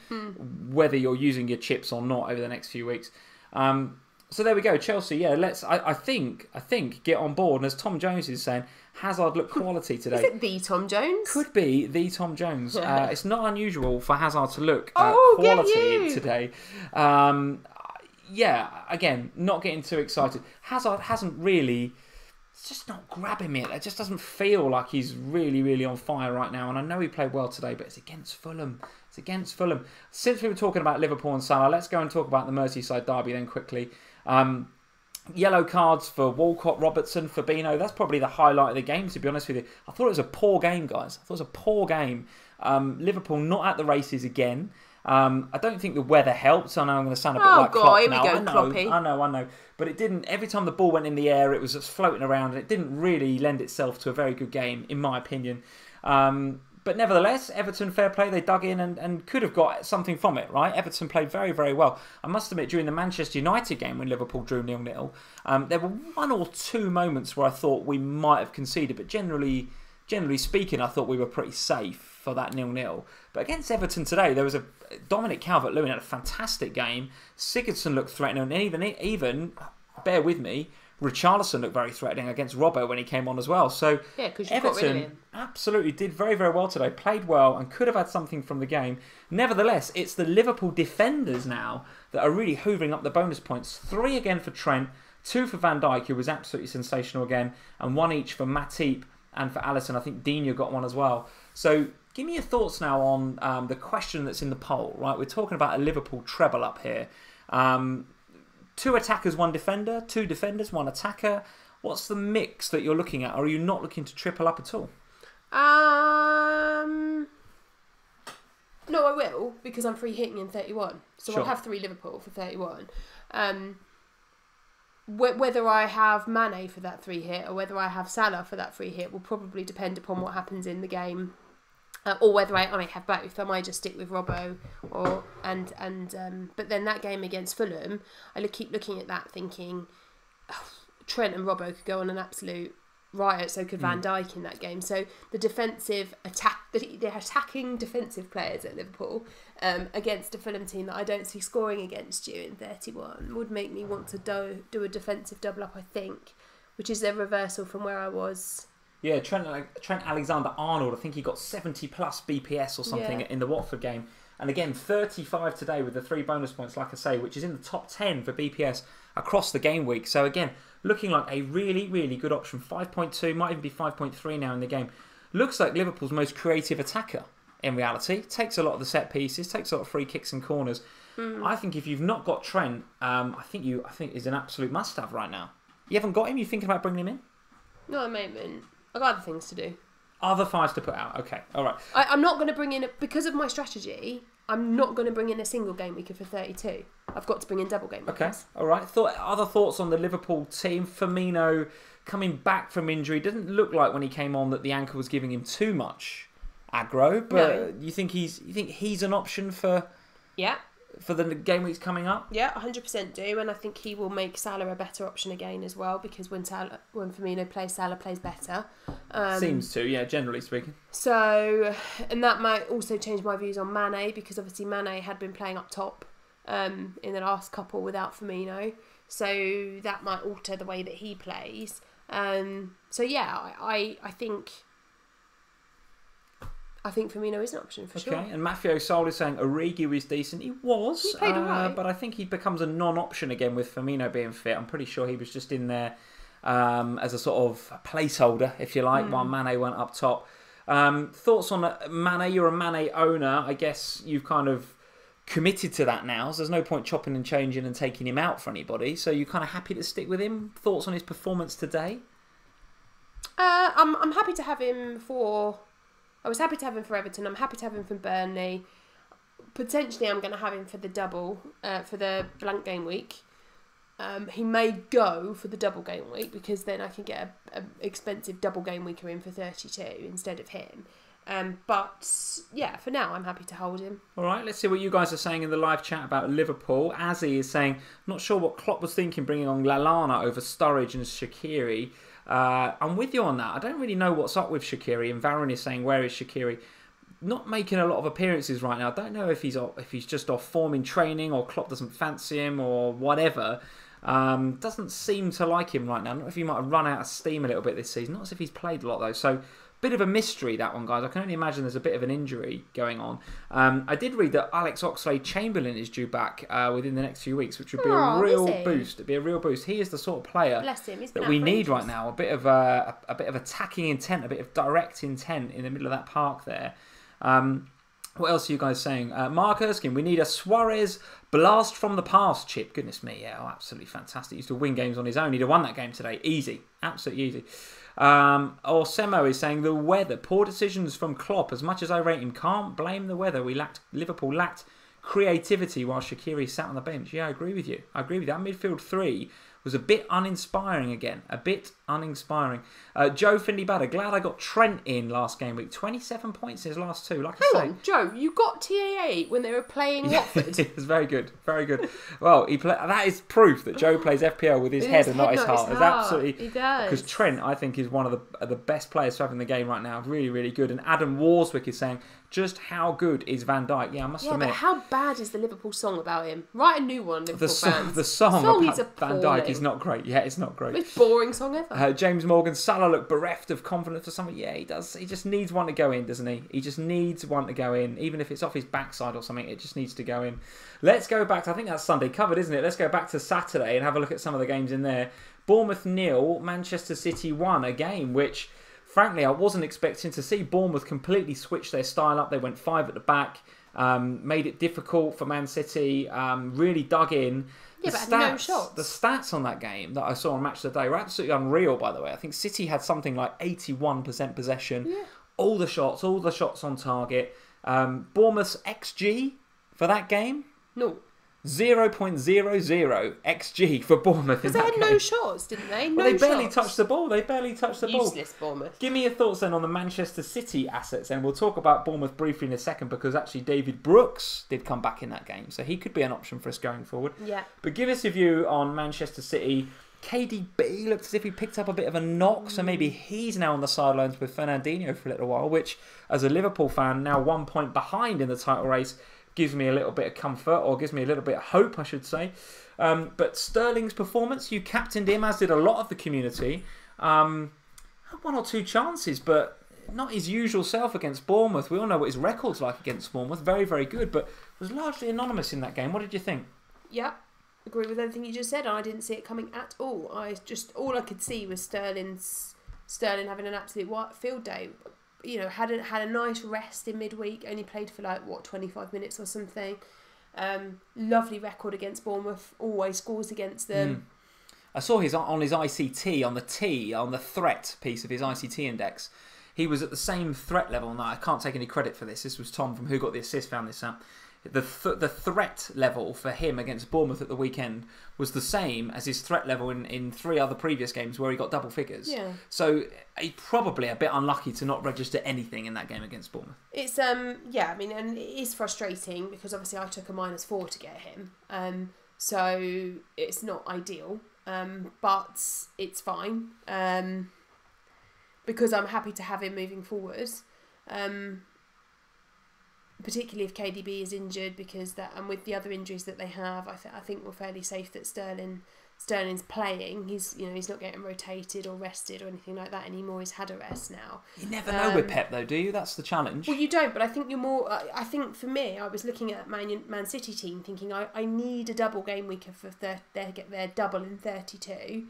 whether you're using your chips or not over the next few weeks. So there we go, Chelsea. Yeah, I think get on board. And as Tom Jones is saying, Hazard looked quality today. Is it the Tom Jones? Could be the Tom Jones. It's not unusual for Hazard to look quality today. Yeah, again, not getting too excited. Hazard hasn't really... It's just not grabbing me. It just doesn't feel like he's really, really on fire right now. And I know he played well today, but it's against Fulham. It's against Fulham. Since we were talking about Liverpool and Salah, let's go and talk about the Merseyside derby then quickly. Yellow cards for Walcott, Robertson, Fabinho. That's probably the highlight of the game, to be honest with you. I thought it was a poor game, guys. I thought it was a poor game. Liverpool not at the races again. I don't think the weather helped. I know I'm going to sound a bit like Klopp now. Here we go, Kloppy. I know. But it didn't. Every time the ball went in the air, it was just floating around, and it didn't really lend itself to a very good game, in my opinion. But nevertheless, Everton, fair play, they dug in and could have got something from it, right? Everton played very, very well. I must admit, during the Manchester United game when Liverpool drew 0-0, there were one or two moments where I thought we might have conceded, but generally speaking, I thought we were pretty safe for that 0-0. But against Everton today, there was a Dominic Calvert-Lewin had a fantastic game. Sigurdsson looked threatening, and even bear with me, Richarlison looked very threatening against Robbo when he came on as well. So yeah, because you got rid of him. Absolutely did very, very well today. Played well and could have had something from the game. Nevertheless, it's the Liverpool defenders now that are really hoovering up the bonus points. 3 again for Trent, 2 for Van Dijk, who was absolutely sensational again, and 1 each for Matip And for Alisson, I think Dina got one as well. So give me your thoughts now on the question that's in the poll, right? We're talking about a Liverpool treble up here. 2 attackers, 1 defender, 2 defenders, 1 attacker. What's the mix that you're looking at? Or are you not looking to triple up at all? No, I will, because I'm free hitting in 31. So Sure. I'll have 3 Liverpool for 31. Whether I have Mane for that 3 hit or whether I have Salah for that 3 hit will probably depend upon what happens in the game, or whether I may have both. I might just stick with Robbo, but then that game against Fulham, I keep looking at that thinking, Trent and Robbo could go on an absolute riot, so could Van Dijk in that game. So the attacking defensive players at Liverpool against a Fulham team that I don't see scoring against you in 31 would make me want to do a defensive double up, I think, which is a reversal from where I was. Yeah, Trent Alexander-Arnold, I think he got 70 plus BPS or something in the Watford game. And again, 35 today with the 3 bonus points, like I say, which is in the top 10 for BPS across the game week. So again, looking like a really, really good option. 5.2, might even be 5.3 now in the game. Looks like Liverpool's most creative attacker in reality. Takes a lot of the set pieces, takes a lot of free kicks and corners. I think if you've not got Trent, I think is an absolute must-have right now. You haven't got him? You thinking about bringing him in? No, at the moment. I've got other things to do. Other 5s to put out. Okay, all right. I'm not going to bring in, because of my strategy, I'm not going to bring in a single game weeker for 32. I've got to bring in double game weekers. Okay, all right. Other thoughts on the Liverpool team? Firmino coming back from injury. Didn't look like when he came on that the ankle was giving him too much aggro, but you think he's an option for the game weeks coming up? Yeah, 100% do, and I think he will make Salah a better option again as well, because when Firmino plays, Salah plays better. Seems to, yeah, generally speaking. So, and that might also change my views on Mane, because obviously Mane had been playing up top in the last couple without Firmino, so that might alter the way that he plays. So yeah, I think Firmino is an option for sure. Okay, and Maffeo Sol is saying Origi was decent. He was, he played alright, but I think he becomes a non-option again with Firmino being fit. I'm pretty sure he was just in there as a sort of placeholder, if you like, while Mane went up top. Thoughts on Mane? You're a Mane owner. I guess you've kind of committed to that now, so there's no point chopping and changing and taking him out for anybody. So you're kind of happy to stick with him. Thoughts on his performance today? I'm happy to have him for... I was happy to have him for Everton. I'm happy to have him for Burnley. Potentially, I'm going to have him for the double, for the blank game week. He may go for the double game week, because then I can get an expensive double game weeker in for 32 instead of him. But yeah, for now, I'm happy to hold him. All right, let's see what you guys are saying in the live chat about Liverpool. Azzy is saying, not sure what Klopp was thinking bringing on Lallana over Sturridge and Shaqiri. I'm with you on that. I don't really know what's up with Shaqiri, and Varun is saying, where is Shaqiri? Not making a lot of appearances right now. I don't know if he's just off form in training, or Klopp doesn't fancy him, or whatever. Doesn't seem to like him right now. Not if he might have run out of steam a little bit this season. Not as if he's played a lot though. So bit of a mystery, that one, guys. I can only imagine there's a bit of an injury going on. I did read that Alex Oxlade-Chamberlain is due back within the next few weeks, which would be a real boost. It'd be a real boost. He is the sort of player that we need right now. A bit of attacking intent, a bit of direct intent in the middle of that park there. What else are you guys saying? Mark Erskine, we need a Suarez blast from the past chip. Goodness me, yeah, absolutely fantastic. He used to win games on his own. He'd have won that game today. Easy, absolutely easy. Or Semo is saying the weather, poor decisions from Klopp. As much as I rate him, can't blame the weather. Liverpool lacked creativity while Shaqiri sat on the bench. Yeah, I agree with you. That midfield 3 was a bit uninspiring again. A bit uninspiring. Joe Findley Badder, glad I got Trent in last game week. 27 points in his last 2. Like I say, hang on, Joe, you got TAA when they were playing Watford. It was very good, very good. Well, that is proof that Joe plays FPL with his head and not his heart. It's absolutely, he does. Because Trent, I think, is one of the best players to have in the game right now. Really, really good. And Adam Warswick is saying, just how good is Van Dijk? Yeah, I must admit. But how bad is the Liverpool song about him? Write a new one, Liverpool fans. The song about Van Dijk is not great. Yeah, it's not great. Most boring song ever. James Morgan, Salah looked bereft of confidence for something. Yeah, he does. He just needs one to go in, doesn't he? He just needs one to go in. Even if it's off his backside or something, it just needs to go in. Let's go back to, I think that's Sunday covered, isn't it? Let's go back to Saturday and have a look at some of the games in there. Bournemouth 0, Manchester City 1, a game which frankly, I wasn't expecting to see Bournemouth completely switch their style up. They went 5 at the back, made it difficult for Man City, really dug in. Yeah, but had no shots. The stats on that game that I saw on Match of the Day were absolutely unreal, by the way. I think City had something like 81% possession. Yeah. All the shots on target. Bournemouth's XG for that game? No. 0.00 XG for Bournemouth. Because they had no shots, didn't they? They barely touched the ball. Useless Bournemouth. Give me your thoughts then on the Manchester City assets, and we'll talk about Bournemouth briefly in a second, because actually David Brooks did come back in that game, so he could be an option for us going forward. Yeah. But give us your view on Manchester City. KDB looked as if he picked up a bit of a knock, so maybe he's now on the sidelines with Fernandinho for a little while, which, as a Liverpool fan, now 1 point behind in the title race, gives me a little bit of comfort, or gives me a little bit of hope, I should say. But Sterling's performance, you captained him, as did a lot of the community. Had 1 or 2 chances, but not his usual self against Bournemouth. We all know what his record's like against Bournemouth. Very, very good, but was largely anonymous in that game. What did you think? Yeah, agree with everything you just said. I didn't see it coming at all. All I could see was Sterling having an absolute field day. You know, had a nice rest in midweek. Only played for 25 minutes or something. Lovely record against Bournemouth. Always scores against them. I saw on his ICT, on the threat piece of his ICT index. He was at the same threat level. Now I can't take any credit for this. This was Tom from Who Got the Assist found this out. The threat level for him against Bournemouth at the weekend was the same as his threat level in 3 other previous games where he got double figures. Yeah. So he's probably a bit unlucky to not register anything in that game against Bournemouth. It's and it is frustrating because obviously I took a -4 to get him. So it's not ideal. But it's fine. Because I'm happy to have him moving forward. Particularly if KDB is injured, because and with the other injuries that they have, I think we're fairly safe that Sterling's playing. He's not getting rotated or rested or anything like that anymore. He's had a rest now. You never know with Pep though, do you? That's the challenge. Well, you don't, but I think you're more. I think for me, I was looking at Man City team, thinking I need a double game week of their double in 32,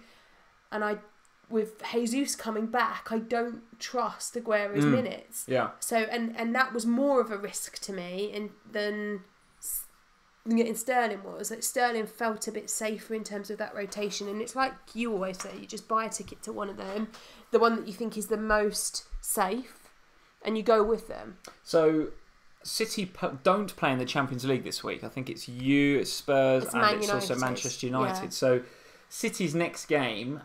and with Jesus coming back, I don't trust Aguero's minutes. Yeah. So and that was more of a risk to me than Sterling was. Like Sterling felt a bit safer in terms of that rotation, and it's like you always say, you just buy a ticket to one of them, the one that you think is the most safe, and you go with them. So City don't play in the Champions League this week. I think it's Spurs, and it's also Manchester United. Yeah. So City's next game,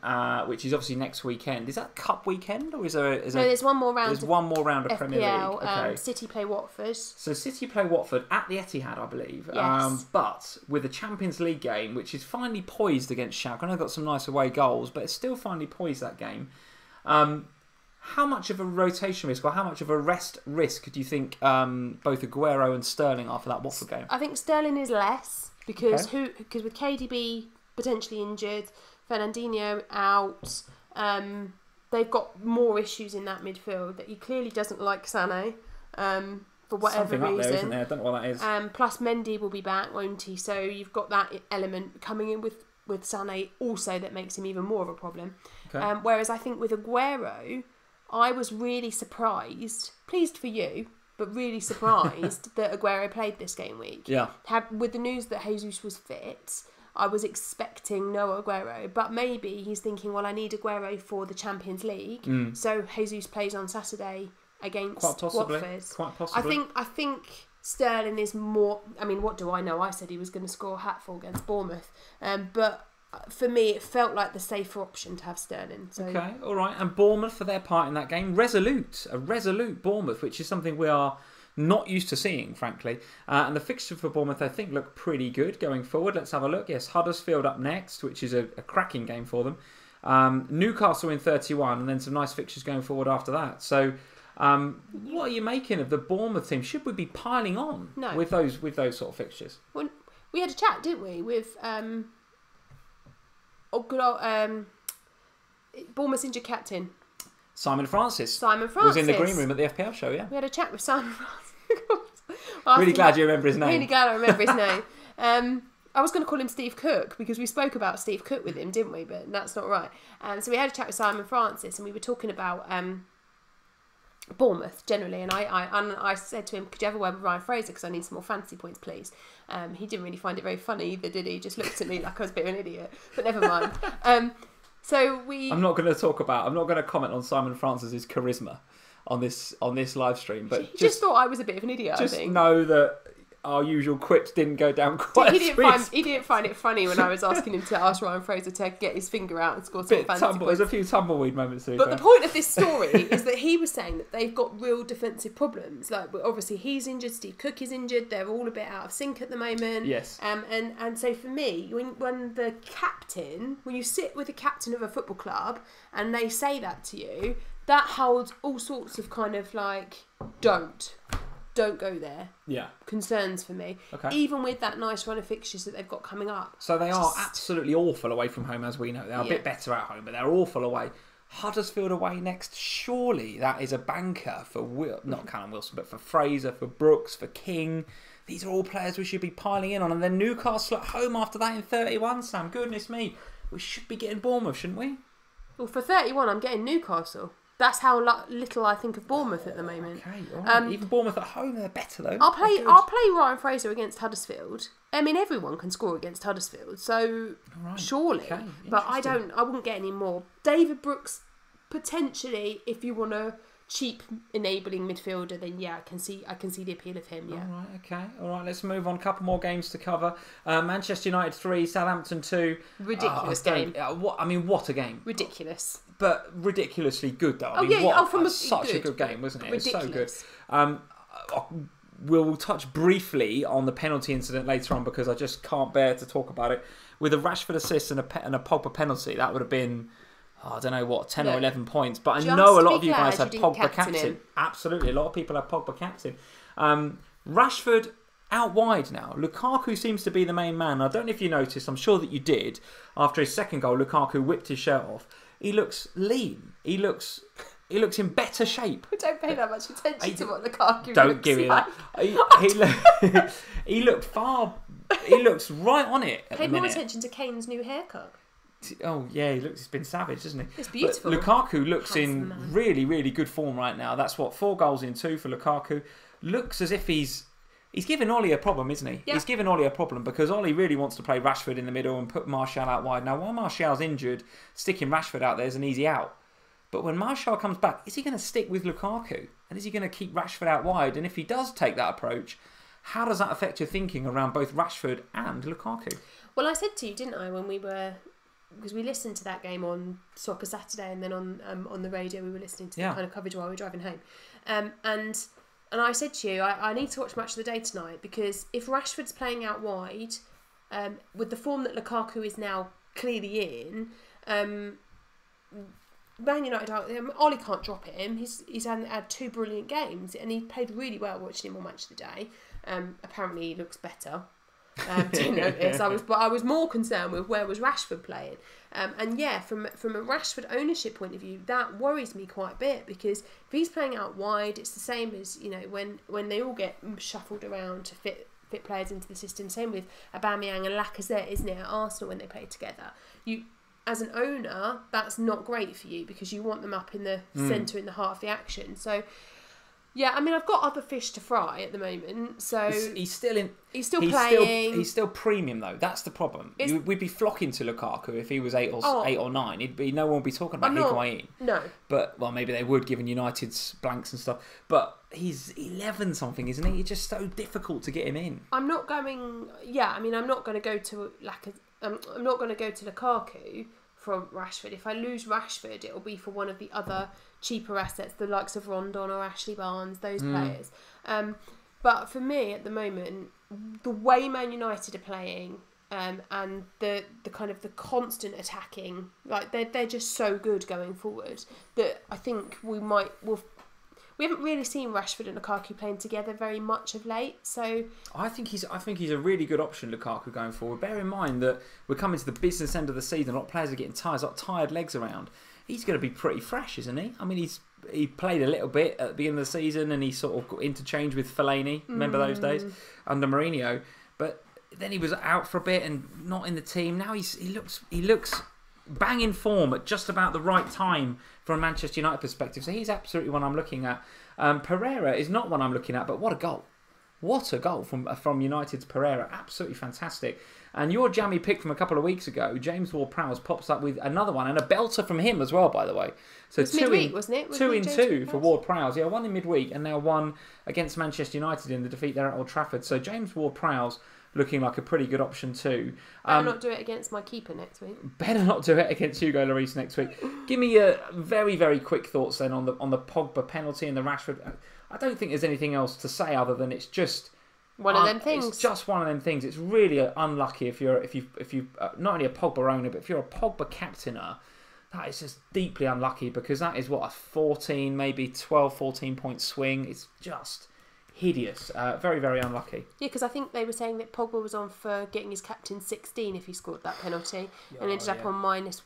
which is obviously next weekend, is that Cup weekend or is there? No, there's one more round. There's one more round of FPL, Premier League. Okay. City play Watford. So City play Watford at the Etihad, I believe. Yes. But with a Champions League game, which is finally poised against Schalke. I know they've got some nice away goals, but it's still finally poised, that game. How much of a rotation risk or how much of a rest risk do you think both Aguero and Sterling are for that Watford game? I think Sterling is less because with KDB potentially injured, Fernandinho out, they've got more issues in that midfield. That he clearly doesn't like Sané for whatever Something reason. Up there, isn't there? I don't know what that is. Plus Mendy will be back, won't he? So you've got that element coming in with Sané also that makes him even more of a problem. Okay. Whereas I think with Aguero, I was really surprised, pleased for you, but really surprised that Aguero played this game week. Yeah. With the news that Jesus was fit, I was expecting no Aguero, but maybe he's thinking, well, I need Aguero for the Champions League, so Jesus plays on Saturday against Watford. Quite possibly. I think Sterling is more. I mean, what do I know? I said he was going to score a hatful against Bournemouth, but for me, it felt like the safer option to have Sterling. So. Okay, all right. And Bournemouth, for their part in that game, a resolute Bournemouth, which is something we are not used to seeing, frankly. And the fixture for Bournemouth, I think, look pretty good going forward. Let's have a look. Yes, Huddersfield up next, which is a cracking game for them. Newcastle in 31, and then some nice fixtures going forward after that. So, what are you making of the Bournemouth team? Should we be piling on with those sort of fixtures? Well, we had a chat, didn't we, with Bournemouth's injured captain. Simon Francis. Was in the green room at the FPL show, yeah. We had a chat with Simon Francis. Really glad you remember his name. Really glad I remember his name. I was going to call him Steve Cook because we spoke about Steve Cook with him, didn't we? But that's not right. So we had a chat with Simon Francis and we were talking about Bournemouth generally, and I said to him, could you have a word with Ryan Fraser because I need some more fantasy points, please. He didn't really find it very funny either, did he? Just looked at me like I was a bit of an idiot, but never mind. I'm not going to comment on Simon Francis's charisma on this live stream, but he just thought I was a bit of an idiot. I think. Know that our usual quips didn't go down quite. He didn't find it funny when I was asking him to ask Ryan Fraser to get his finger out and score some fantasy points. There's a few tumbleweed moments. But the point of this story is that he was saying that they've got real defensive problems. Like, obviously he's injured, Steve Cook is injured. They're all a bit out of sync at the moment. Yes. And so for me, when you sit with the captain of a football club and they say that to you, that holds all sorts of kind of like don't go there. Yeah. Concerns for me. Okay. Even with that nice run of fixtures that they've got coming up. So they are absolutely awful away from home, as we know. They're a bit better at home, but they're awful away. Huddersfield away next. Surely that is a banker for not Callum Wilson, but for Fraser, for Brooks, for King. These are all players we should be piling in on. And then Newcastle at home after that in 31, Sam. Goodness me. We should be getting Bournemouth, shouldn't we? Well, for 31, I'm getting Newcastle. That's how little I think of Bournemouth at the moment. Okay, all right. Even Bournemouth at home, they're better though. I'll play Ryan Fraser against Huddersfield. I mean, everyone can score against Huddersfield, so surely. Okay, but I wouldn't get any more. David Brooks, potentially, if you want a cheap enabling midfielder, then I can see the appeal of him. Yeah. All right. Okay. All right. Let's move on. A couple more games to cover. Manchester United 3, Southampton 2. Ridiculous game. What a game. Ridiculous. But ridiculously good though. Such a good game, wasn't it? Ridiculous. It was so good. We'll touch briefly on the penalty incident later on because I just can't bear to talk about it. With a Rashford assist and a Pogba penalty, that would have been, I don't know what, 10 or 11 points. But I know a lot of you guys had Pogba captain. Absolutely, a lot of people have Pogba captain. Rashford out wide now. Lukaku seems to be the main man. I don't know if you noticed, I'm sure that you did. After his second goal, Lukaku whipped his shirt off. He looks lean. He looks in better shape. I don't pay that much attention to what Lukaku don't give me that. He looked He looks right on it. Pay more attention to Kane's new haircut. Oh yeah, he's been savage, hasn't he? It's beautiful. But Lukaku looks in really, really good form right now. That's 4 goals in 2 for Lukaku. Looks as if he's giving Ollie a problem, isn't he? Yeah. He's giving Ollie a problem because Ollie really wants to play Rashford in the middle and put Martial out wide. Now, while Martial's injured, sticking Rashford out there is an easy out. But when Martial comes back, is he going to stick with Lukaku? And is he going to keep Rashford out wide? And if he does take that approach, how does that affect your thinking around both Rashford and Lukaku? Well, I said to you, didn't I, when we were... Because we listened to that game on Soccer Saturday and then on the radio we were listening to the kind of coverage while we were driving home. And I said to you, I need to watch Match of the Day tonight because if Rashford's playing out wide, with the form that Lukaku is now clearly in, Man United, Ollie can't drop him. He's had 2 brilliant games and he played really well watching him on Match of the Day. Apparently he looks better. Didn't notice. I was more concerned with where was Rashford playing. And yeah, from a Rashford ownership point of view, that worries me quite a bit because if he's playing out wide, it's the same as when they all get shuffled around to fit players into the system. Same with Aubameyang and Lacazette, isn't it? At Arsenal when they play together, as an owner, that's not great for you because you want them up in the centre, in the heart of the action. So. Yeah, I mean, I've got other fish to fry at the moment, so... He's still playing. He's still premium, though. That's the problem. We'd be flocking to Lukaku if he was 8 or 9. No one would be talking about Higuain. No. But, well, maybe they would, given United's blanks and stuff. But he's 11-something, isn't he? It's just so difficult to get him in. I'm not going... Yeah, I mean, I'm not going to go to Lukaku from Rashford. If I lose Rashford, it'll be for one of the other cheaper assets, the likes of Rondon or Ashley Barnes, those players. But for me, at the moment, the way Man United are playing and the kind of the constant attacking, like they're just so good going forward that I think we haven't really seen Rashford and Lukaku playing together very much of late. So I think he's a really good option, Lukaku, going forward. Bear in mind that we're coming to the business end of the season. A lot of players are getting tired. There's a lot of tired legs around. He's going to be pretty fresh, isn't he? I mean, he played a little bit at the beginning of the season, and he sort of got interchanged with Fellaini. Remember those days under Mourinho? But then he was out for a bit and not in the team. Now he looks bang in form at just about the right time from a Manchester United perspective. So he's absolutely one I'm looking at. Pereira is not one I'm looking at, but what a goal. What a goal from United's Pereira. Absolutely fantastic. And your jammy pick from a couple of weeks ago, James Ward-Prowse, pops up with another one, and a belter from him as well, by the way. So it's midweek, wasn't it? Two in two for Ward-Prowse. Yeah, one in midweek, and now one against Manchester United in the defeat there at Old Trafford. So James Ward-Prowse looking like a pretty good option too. Better not do it against my keeper next week. Better not do it against Hugo Lloris next week. Give me a very, very quick thoughts then on the Pogba penalty and the Rashford. I don't think there's anything else to say other than it's just one of them things. It's just one of them things. It's really unlucky if you not only a Pogba owner, but if you're a Pogba captainer, that is just deeply unlucky, because that is what, a 14, maybe 12, 14 point swing. It's just hideous. Very, very unlucky. Yeah, because I think they were saying that Pogba was on for getting his captain 16 if he scored that penalty, and ended up on minus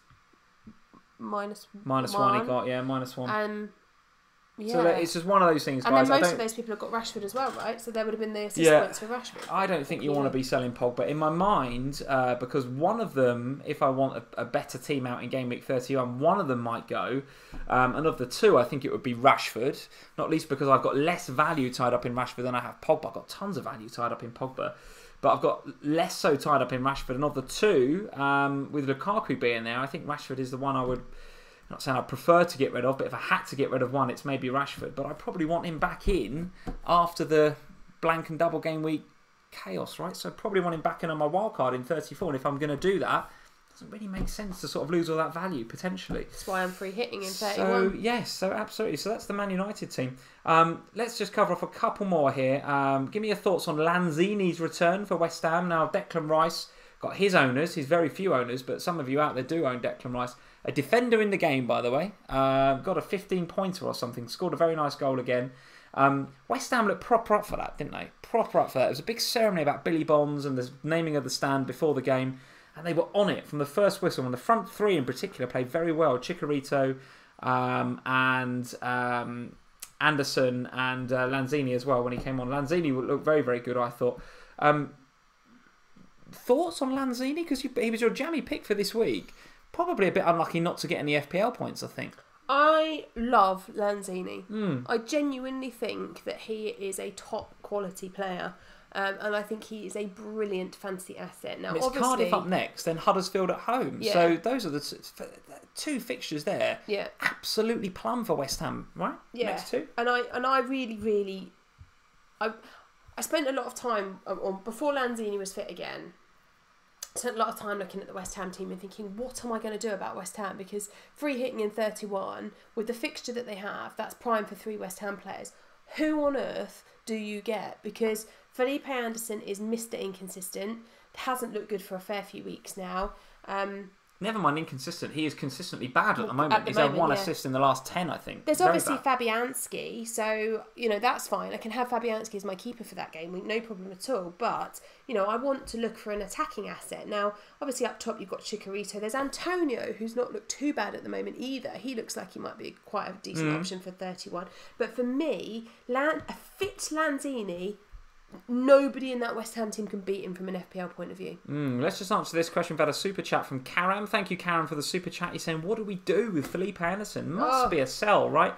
one. He got, -1. Yeah. So it's just one of those things, guys. And then most of those people have got Rashford as well, right? So there would have been the assist points for Rashford. I don't think you want to be selling Pogba. In my mind, because one of them, if I want a better team out in Game Week 31, one of them might go. And of the two, I think it would be Rashford. Not least because I've got less value tied up in Rashford than I have Pogba. I've got tons of value tied up in Pogba. But I've got less so tied up in Rashford. And of the two, with Lukaku being there, I think Rashford is the one I would... Not saying I prefer to get rid of, but if I had to get rid of one, it's maybe Rashford. But I probably want him back in after the blank and double game week chaos, right? So I probably want him back in on my wildcard in 34. And if I'm going to do that, it doesn't really make sense to sort of lose all that value, potentially. That's why I'm free hitting in 31. So, yes, so absolutely. So that's the Man United team. Let's just cover off a couple more here. Give me your thoughts on Lanzini's return for West Ham. Now, Declan Rice got his owners, his very few owners, but some of you out there do own Declan Rice. A defender in the game, by the way. Got a 15-pointer or something. Scored a very nice goal again. West Ham looked proper up for that, didn't they? Proper up for that. There was a big ceremony about Billy Bonds and the naming of the stand before the game. And they were on it from the first whistle. And the front three in particular played very well. Chicharito and Anderson and Lanzini as well when he came on. Lanzini looked very, very good, I thought. Thoughts on Lanzini? Because he was your jammy pick for this week. Probably a bit unlucky not to get any FPL points, I think. I love Lanzini. I genuinely think that he is a top quality player. And I think he is a brilliant fantasy asset. Now, it's Cardiff up next, then Huddersfield at home. Yeah. So those are the two fixtures there. Yeah. Absolutely plumb for West Ham, right? Yeah. Next two. And I really... I spent a lot of time on before Lanzini was fit again. Spent a lot of time looking at the West Ham team and thinking, what am I going to do about West Ham? Because free hitting in 31, with the fixture that they have, that's prime for 3 West Ham players. Who on earth do you get? Because Felipe Anderson is Mr. Inconsistent. Hasn't looked good for a fair few weeks now. Never mind inconsistent. He is consistently bad at the moment. He's had one assist in the last 10, I think. There's obviously Fabianski, so, that's fine. I can have Fabianski as my keeper for that game week, no problem at all. But, I want to look for an attacking asset. Now, obviously up top you've got Chicharito. There's Antonio, who's not looked too bad at the moment either. He looks like he might be quite a decent option for 31. But for me, a fit Lanzini... Nobody in that West Ham team can beat him from an FPL point of view. Let's just answer this question. We've had a super chat from Karam. Thank you, Karam, for the super chat. He's saying, what do we do with Felipe Anderson? Must be a sell, right?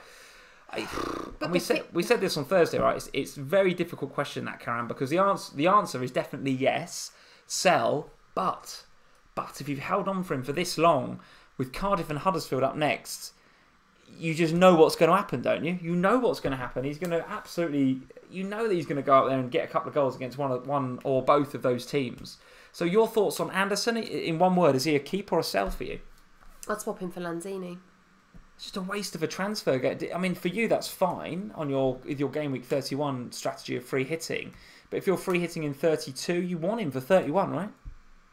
We said this on Thursday, right? It's a very difficult question, that, Karam, because the answer is definitely yes, sell, but if you've held on for him for this long, with Cardiff and Huddersfield up next, you just know what's going to happen, don't you? You know what's going to happen. He's going to absolutely... You know that he's going to go out there and get a couple of goals against one or both of those teams. So your thoughts on Anderson? In one word, is he a keep or a sell for you? I'd swap him for Lanzini. It's just a waste of a transfer. I mean, for you, that's fine on your Game Week 31 strategy of free hitting. But if you're free hitting in 32, you want him for 31, right?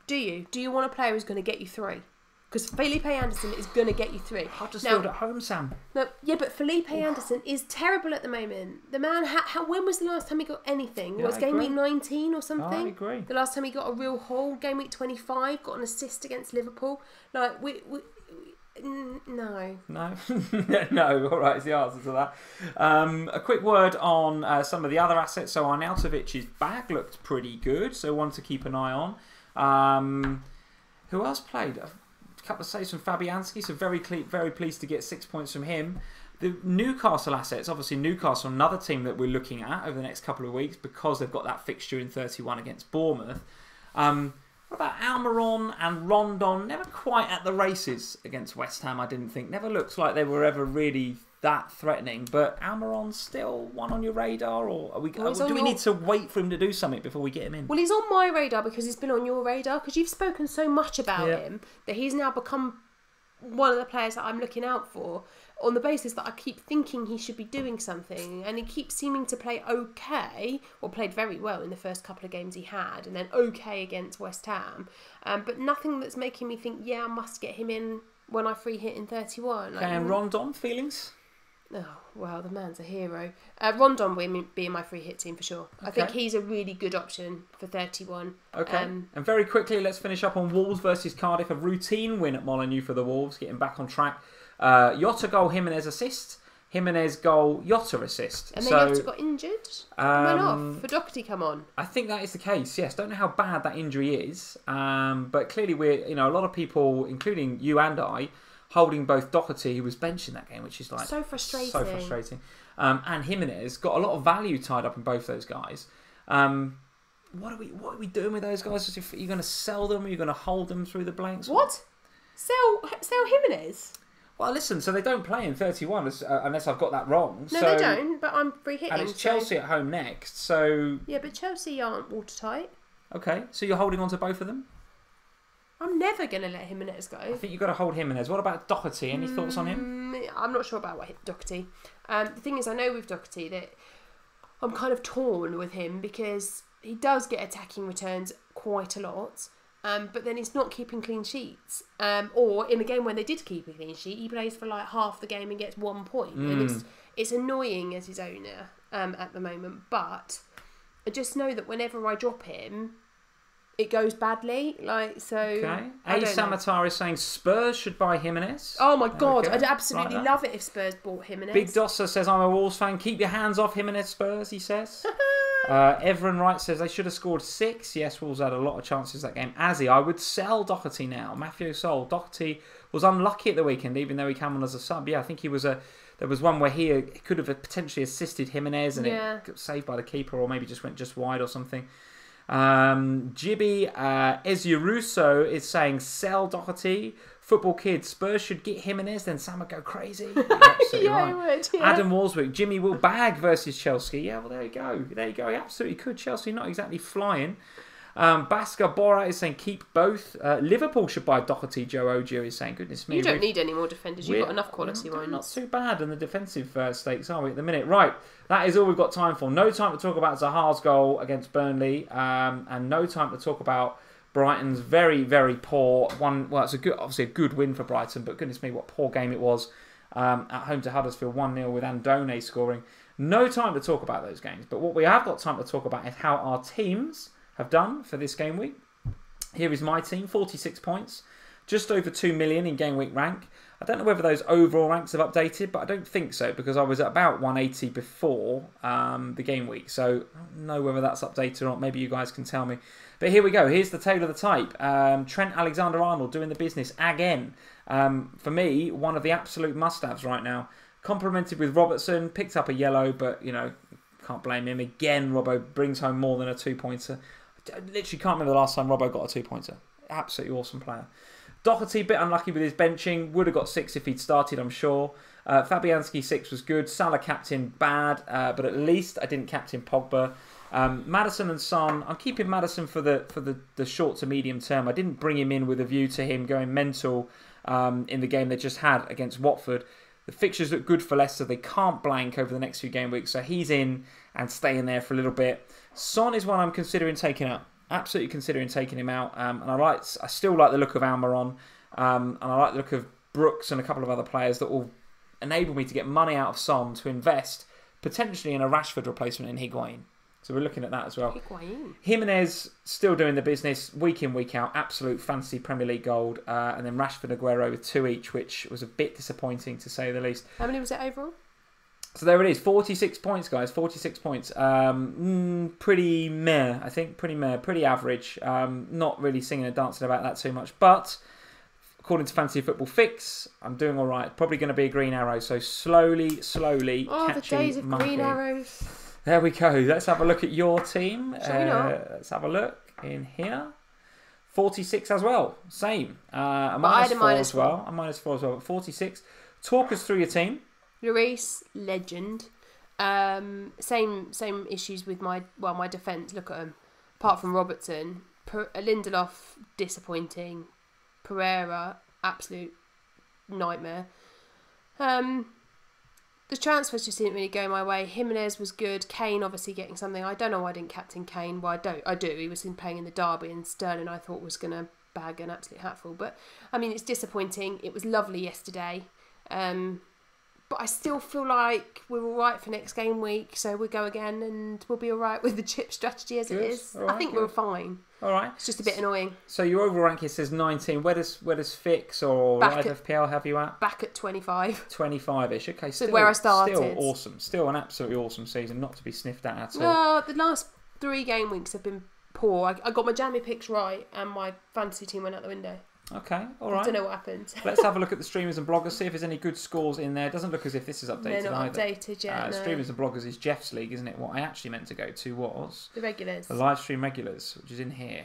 Do you? Do you want a player who's going to get you 3? Because Felipe Anderson is going to get you 3. Huddersfield at home, Sam. No, yeah, but Felipe Anderson is terrible at the moment. The man, when was the last time he got anything? Was Game Week 19 or something? I agree. The last time he got a real haul, Game Week 25, got an assist against Liverpool. Like, no. No? No, all right, is the answer to that. A quick word on some of the other assets. So Arnautovic's back looked pretty good, so one to keep an eye on. Who else played? couple of saves from Fabianski, so very pleased to get 6 points from him. The Newcastle assets, obviously Newcastle, another team that we're looking at over the next couple of weeks because they've got that fixture in 31 against Bournemouth. What about Almiron and Rondon? Never quite at the races against West Ham, I didn't think. Never looks like they were ever really that threatening. But Almiron's still one on your radar? Or do we need to wait for him to do something before we get him in? Well, he's on my radar because he's been on your radar. Because you've spoken so much about him that he's now become one of the players that I'm looking out for, on the basis that I keep thinking he should be doing something, and he keeps seeming to play okay, or played very well in the first couple of games he had, and then okay against West Ham, but nothing that's making me think, I must get him in when I free hit in 31. Okay, and Rondon, feelings? Oh, well, the man's a hero. Rondon will be in my free hit team for sure. Okay. I think he's a really good option for 31. Okay. And very quickly, let's finish up on Wolves versus Cardiff. A routine win at Molineux for the Wolves, getting back on track. Jota goal, Jimenez assist. Jimenez goal, Jota assist. And then Jota got injured. Went off. For Doherty come on. I think that is the case, yes. Don't know how bad that injury is. But clearly we're, a lot of people, including you and I, holding both Doherty, who was benched in that game, which is like so frustrating. And Jimenez got a lot of value tied up in both those guys. What are we doing with those guys? Are you going to sell them? Are you going to hold them through the blanks? What? Sell Jimenez? Well, listen. So they don't play in 31, unless I've got that wrong. No, they don't. But I'm free hitting. And it's Chelsea at home next. So yeah, but Chelsea aren't watertight. Okay, so you're holding on to both of them? I'm never going to let Jimenez go. I think you've got to hold Jimenez. What about Doherty? Any thoughts on him? I'm not sure about Doherty. The thing is, I know with Doherty that I'm kind of torn with him because he does get attacking returns quite a lot, but then he's not keeping clean sheets. Or in the game when they did keep a clean sheet, he plays for like half the game and gets 1 point. And it's annoying as his owner at the moment. But I just know that whenever I drop him, it goes badly, Okay. Samatar is saying Spurs should buy Jimenez. Oh my God, I'd absolutely love it if Spurs bought Jimenez. Big Dosser says, I'm a Wolves fan. Keep your hands off Jimenez, Spurs, he says. Everyone Wright says they should have scored 6. Yes, Wolves had a lot of chances that game. Azzy, I would sell Doherty now. Matthew sold. Doherty was unlucky at the weekend, even though he came on as a sub. Yeah, I think he was there was one where he could have potentially assisted Jimenez and it got saved by the keeper, or maybe just went just wide or something. Gibby Ezuruso is saying sell Doherty. Football kids, Spurs should get Jimenez, then Sam would go crazy. Absolutely right. Would, Adam Walswick, Jimmy will bag versus Chelsea. Yeah, well there you go. He absolutely could. Chelsea not exactly flying. Baska Bora is saying keep both. Liverpool should buy Doherty. Joe Ogier is saying, goodness me. You don't need any more defenders. You've got enough quality ones. Not too bad in the defensive stakes, are we, at the minute? Right, that is all we've got time for. No time to talk about Zaha's goal against Burnley, and no time to talk about Brighton's very, very poor one. Well, it's obviously a good win for Brighton, but goodness me, what poor game it was at home to Huddersfield, 1-0 with Andone scoring. No time to talk about those games, but what we have got time to talk about is how our teams have done for this game week. Here is my team, 46 points, just over 2 million in game week rank. I don't know whether those overall ranks have updated, but I don't think so because I was at about 180 before the game week. So I don't know whether that's updated or not. Maybe you guys can tell me. But here we go. Here's the tale of the type. Trent Alexander-Arnold doing the business again. For me, one of the absolute must-haves right now. Complemented with Robertson, picked up a yellow, but, can't blame him. Again, Robbo brings home more than a 2-pointer. I literally can't remember the last time Robbo got a 2-pointer. Absolutely awesome player. Doherty, bit unlucky with his benching. Would have got 6 if he'd started, I'm sure. Fabianski 6 was good. Salah captain, bad. But at least I didn't captain Pogba. Maddison and Son. I'm keeping Maddison for the short to medium term. I didn't bring him in with a view to him going mental in the game they just had against Watford. The fixtures look good for Leicester. They can't blank over the next few game weeks. So he's in and staying there for a little bit. Son is one I'm considering taking out. Absolutely considering taking him out. And I still like the look of Almiron. And I like the look of Brooks and a couple of other players that will enable me to get money out of Son to invest potentially in a Rashford replacement in Higuain. So we're looking at that as well. Higuain. Jimenez still doing the business week in, week out. Absolute fantasy Premier League gold. And then Rashford and Aguero with 2 each, which was a bit disappointing to say the least. How many was it overall? So there it is, 46 points, guys. 46 points. Pretty meh, I think. Pretty meh, pretty average. Not really singing and dancing about that too much. But according to Fantasy Football Fix, I'm doing all right. Probably going to be a green arrow. So slowly catching the days of monkey. green arrows. There we go. Let's have a look at your team. Shall we not? Let's have a look in here. 46 as well. Same. A But I had a -4 minus as well. A -4 as well. But 46. Talk us through your team. Lloris, legend. Same issues with my defence. Look at them. Apart from Robertson, Lindelof, disappointing. Pereira, absolute nightmare. The transfers just didn't really go my way. Jimenez was good. Kane obviously getting something. I don't know why I didn't captain Kane. Well, I do. He was playing in the derby, and Sterling I thought was going to bag an absolute hatful. But I mean, it's disappointing. It was lovely yesterday. But I still feel like we're all right for next game week, so we'll go again and we'll be all right with the chip strategy as it is. Right, I think we're fine. All right. It's just a bit annoying. So your overall rank here says 19. Where does Fix or Live FPL have you at? Back at 25. 25-ish. Okay, so where I started. Still awesome. Still an absolutely awesome season, not to be sniffed at all. No, the last 3 game weeks have been poor. I got my jammy picks right and my fantasy team went out the window. Okay, all right. I don't know what happened. Let's have a look at the streamers and bloggers, see if there's any good scores in there. It doesn't look as if this is updated either. They're not updated yet, no. Streamers and bloggers is Jeff's league, isn't it? What I actually meant to go to was... the regulars. The live stream regulars, which is in here.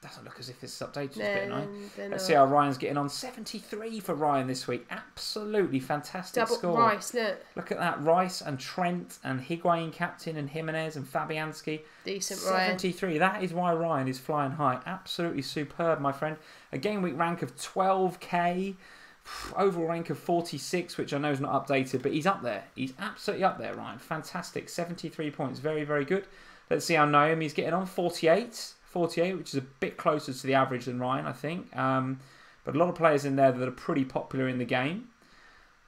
Doesn't look as if this is updated. It's a bit annoying. Let's see how Ryan's getting on. 73 for Ryan this week. Absolutely fantastic score. Rice, look at that. Rice and Trent and Higuain captain and Jimenez and Fabianski. Decent, 73. Ryan. That is why Ryan is flying high. Absolutely superb, my friend. A game week rank of 12k. Overall rank of 46, which I know is not updated, but he's up there. He's absolutely up there, Ryan. Fantastic. 73 points. Very, very good. Let's see how Naomi's getting on. 48, which is a bit closer to the average than Ryan, I think. But a lot of players in there that are pretty popular in the game.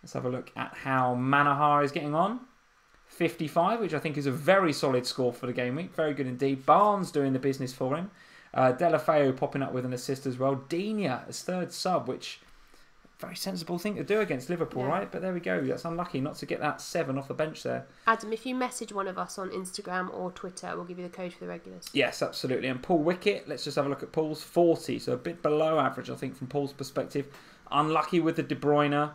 Let's have a look at how Manahar is getting on. 55, which I think is a very solid score for the game week. Very good indeed. Barnes doing the business for him. Delafeu popping up with an assist as well. Dina as third sub, which... very sensible thing to do against Liverpool, right? But there we go. That's unlucky not to get that 7 off the bench there. Adam, if you message one of us on Instagram or Twitter, we'll give you the code for the regulars. Yes, absolutely. And Paul Wickett, let's just have a look at Paul's 40. So a bit below average, I think, from Paul's perspective. Unlucky with the De Bruyne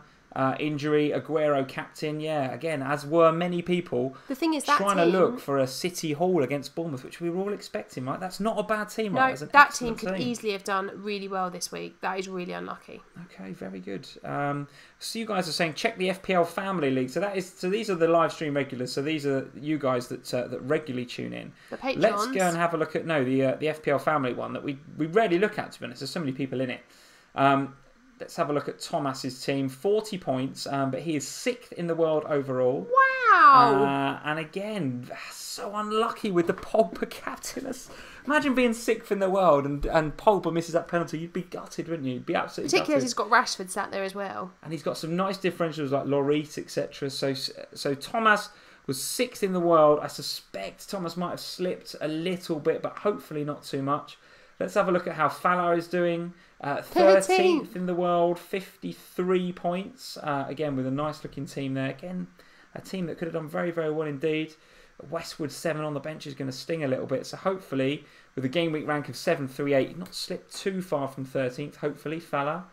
injury. Aguero captain. Yeah, again, as were many people. The thing is, that trying team, to look for a City haul against Bournemouth, which we were all expecting, right? That's not a bad team, no, right? That team could easily have done really well this week. That is really unlucky. Okay, very good. So you guys are saying check the FPL Family League. So these are the live stream regulars. So these are you guys that regularly tune in. The patrons. Let's go and have a look at the FPL Family one that we rarely look at, to be honest. There's so many people in it. Let's have a look at Thomas's team. 40 points, but he is 6th in the world overall. Wow! And again, so unlucky with the Pogba captain. Imagine being 6th in the world and Pogba misses that penalty. You'd be gutted, wouldn't you? You'd be absolutely particularly gutted. as he's got Rashford sat there as well. And he's got some nice differentials like Lloris, etc. So Thomas was 6th in the world. I suspect Thomas might have slipped a little bit, but hopefully not too much. Let's have a look at how Falar is doing. 13th in the world, 53 points. Again, with a nice looking team there. Again, a team that could have done very, very well indeed. Westwood 7 on the bench is going to sting a little bit. So hopefully, with a game week rank of 738, not slipped too far from 13th. Hopefully, Falar.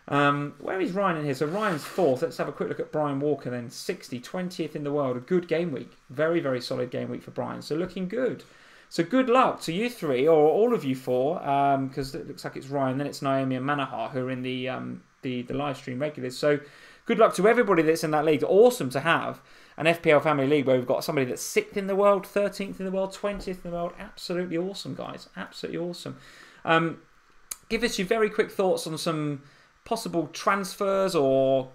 Where is Ryan in here? So Ryan's 4th. Let's have a quick look at Brian Walker then. 20th in the world. A good game week. Very, very solid game week for Brian. So looking good. So good luck to you 3, or all of you 4, because it looks like it's Ryan, then it's Naomi and Manahar who are in the live stream regulars. So good luck to everybody that's in that league. Awesome to have an FPL Family League where we've got somebody that's 6th in the world, 13th in the world, 20th in the world. Absolutely awesome, guys. Absolutely awesome. Give us your very quick thoughts on some possible transfers or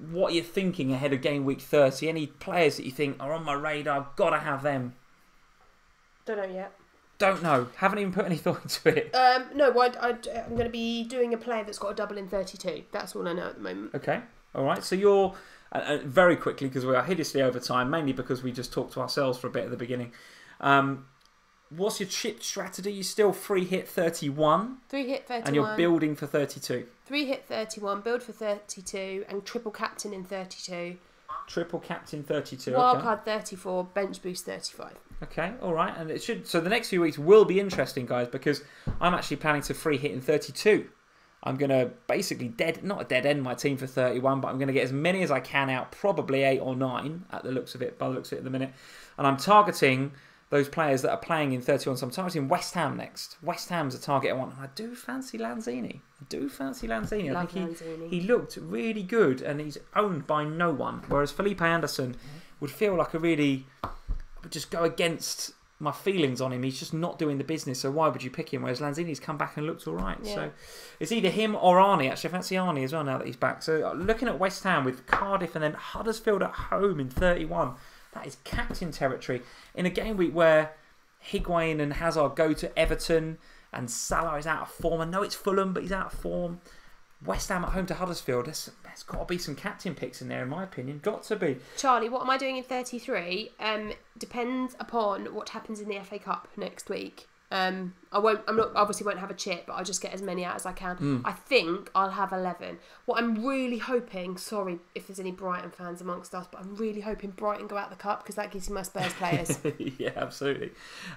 what you're thinking ahead of game week 30. Any players that you think are on my radar, got to have them. Don't know yet. Don't know. Haven't even put any thought into it. No, I'm going to be doing a player that's got a double in 32. That's all I know at the moment. Okay. All right. So you're... very quickly, because we are hideously over time, mainly because we just talked to ourselves for a bit at the beginning. What's your chip strategy? You still free hit 31? 3 hit 31. And you're building for 32? 3 hit 31, build for 32, and triple captain in 32. Triple captain 32. Wildcard 34, bench boost 35. Okay, all right, and it should. So the next few weeks will be interesting, guys, because I'm actually planning to free hit in 32. I'm going to basically not dead end my team for 31, but I'm going to get as many as I can out, probably 8 or 9 at the looks of it, by the looks of it at the minute. And I'm targeting those players that are playing in 31. So I'm targeting West Ham next. West Ham's a target I want. And I do fancy Lanzini. I think he looked really good, and he's owned by no one. Whereas Felipe Anderson would feel like would just go against my feelings on him. He's just not doing the business, so why would you pick him? Whereas Lanzini's come back and looked all right. Yeah. So it's either him or Arnie. Actually, I fancy Arnie as well now that he's back. So looking at West Ham with Cardiff and then Huddersfield at home in 31, that is captain territory in a game week where Higuain and Hazard go to Everton and Salah is out of form. I know it's Fulham, but he's out of form. West Ham at home to Huddersfield. There's got to be some captain picks in there, in my opinion. Got to be. Charlie, what am I doing in 33? Depends upon what happens in the FA Cup next week. Obviously won't have a chip, but I'll just get as many out as I can. I think I'll have 11. What I'm really hoping, sorry if there's any Brighton fans amongst us, but I'm really hoping Brighton go out the cup because that gives you my Spurs players. Yeah, absolutely.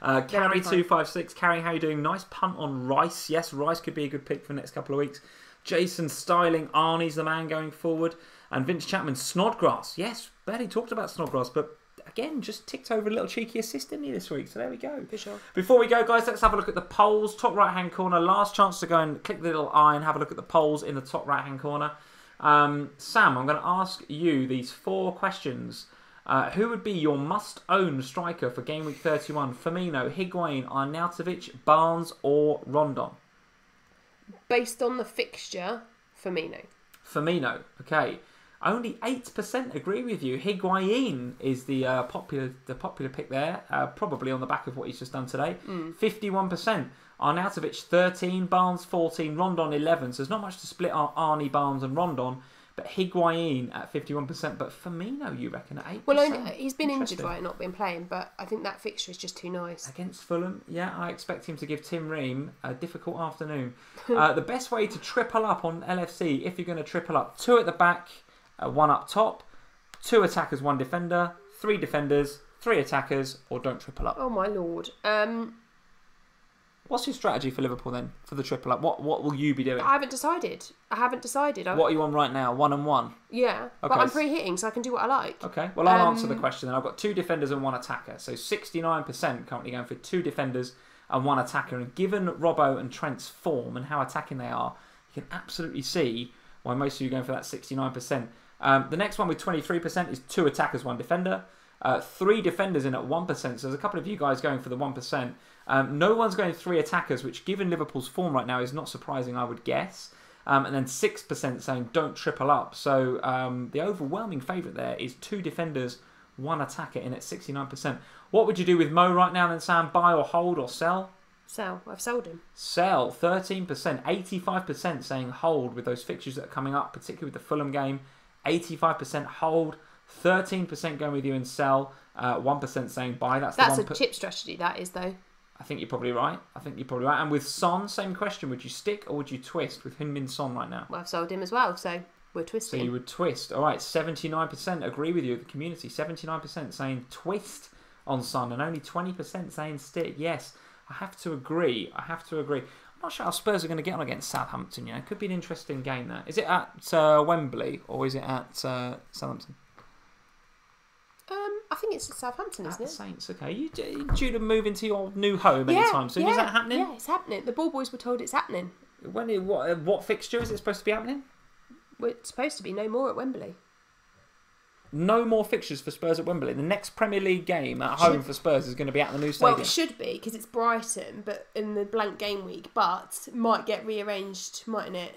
Carrie256, Carrie, how you doing? Nice punt on Rice. Yes, Rice could be a good pick for the next couple of weeks. Jason Styling, Arnie's the man going forward. And Vince Chapman, Snodgrass. Yes, barely talked about Snodgrass, but again, just ticked over a little cheeky assist, didn't he, this week? So there we go. For sure. Before we go, guys, let's have a look at the polls. Top right-hand corner. Last chance to go and click the little eye and have a look at the polls in the top right-hand corner. Sam, I'm going to ask you these 4 questions. Who would be your must-own striker for Game Week 31? Firmino, Higuain, Arnautovic, Barnes or Rondon? Based on the fixture, Firmino. Firmino, okay. Only 8% agree with you. Higuain is the popular pick there, probably on the back of what he's just done today. 51%. Arnautovic 13, Barnes 14, Rondon 11. So there's not much to split Arnie, Barnes and Rondon. But Higuain at 51%. But Firmino, you reckon, at 8%? Well, he's been injured, right, not been playing. But I think that fixture is just too nice. Against Fulham, yeah, I expect him to give Tim Ream a difficult afternoon. The best way to triple up on LFC, if you're going to triple up, 2 at the back, 1 up top, 2 attackers, 1 defender, 3 defenders, 3 attackers, or don't triple up. Oh my lord. What's your strategy for Liverpool then, for the triple up? What will you be doing? I haven't decided. What are you on right now? 1 and 1? Yeah, okay. But I'm free hitting, so I can do what I like. Okay, well I'll answer the question then. I've got 2 defenders and 1 attacker. So 69% currently going for 2 defenders and 1 attacker. And given Robbo and Trent's form and how attacking they are, you can absolutely see why most of you are going for that 69%. The next one with 23% is 2 attackers, 1 defender. 3 defenders in at 1%. So there's a couple of you guys going for the 1%. No one's going 3 attackers, which given Liverpool's form right now is not surprising, I would guess. And then 6% saying don't triple up. So the overwhelming favourite there is 2 defenders, 1 attacker in at 69%. What would you do with Mo right now then, Sam? Buy or hold or sell? Sell. I've sold him. Sell. 13%. 85% saying hold with those fixtures that are coming up, particularly with the Fulham game. 85% hold. 13% going with you and sell. 1% saying buy. That's a chip strategy, that is, though. I think you're probably right. And with Son, same question. Would you stick or would you twist with Heung-min Son right now? Well, I've sold him as well, so we're twisting. So you would twist. All right, 79% agree with you, the community. 79% saying twist on Son and only 20% saying stick. Yes, I have to agree. I'm not sure how Spurs are going to get on against Southampton. It could be an interesting game there. Is it at Wembley or is it at Southampton? I think it's Southampton, isn't it? The Saints, okay. You due to move into your new home anytime soon? Is that happening? Yeah, it's happening. The ball boys were told it's happening. What fixture is it supposed to be happening? Well, it's supposed to be no more at Wembley. No more fixtures for Spurs at Wembley. The next Premier League game at home for Spurs is going to be at the new stadium. Well, it should be because it's Brighton, but in the blank game week. But it might get rearranged, mightn't it?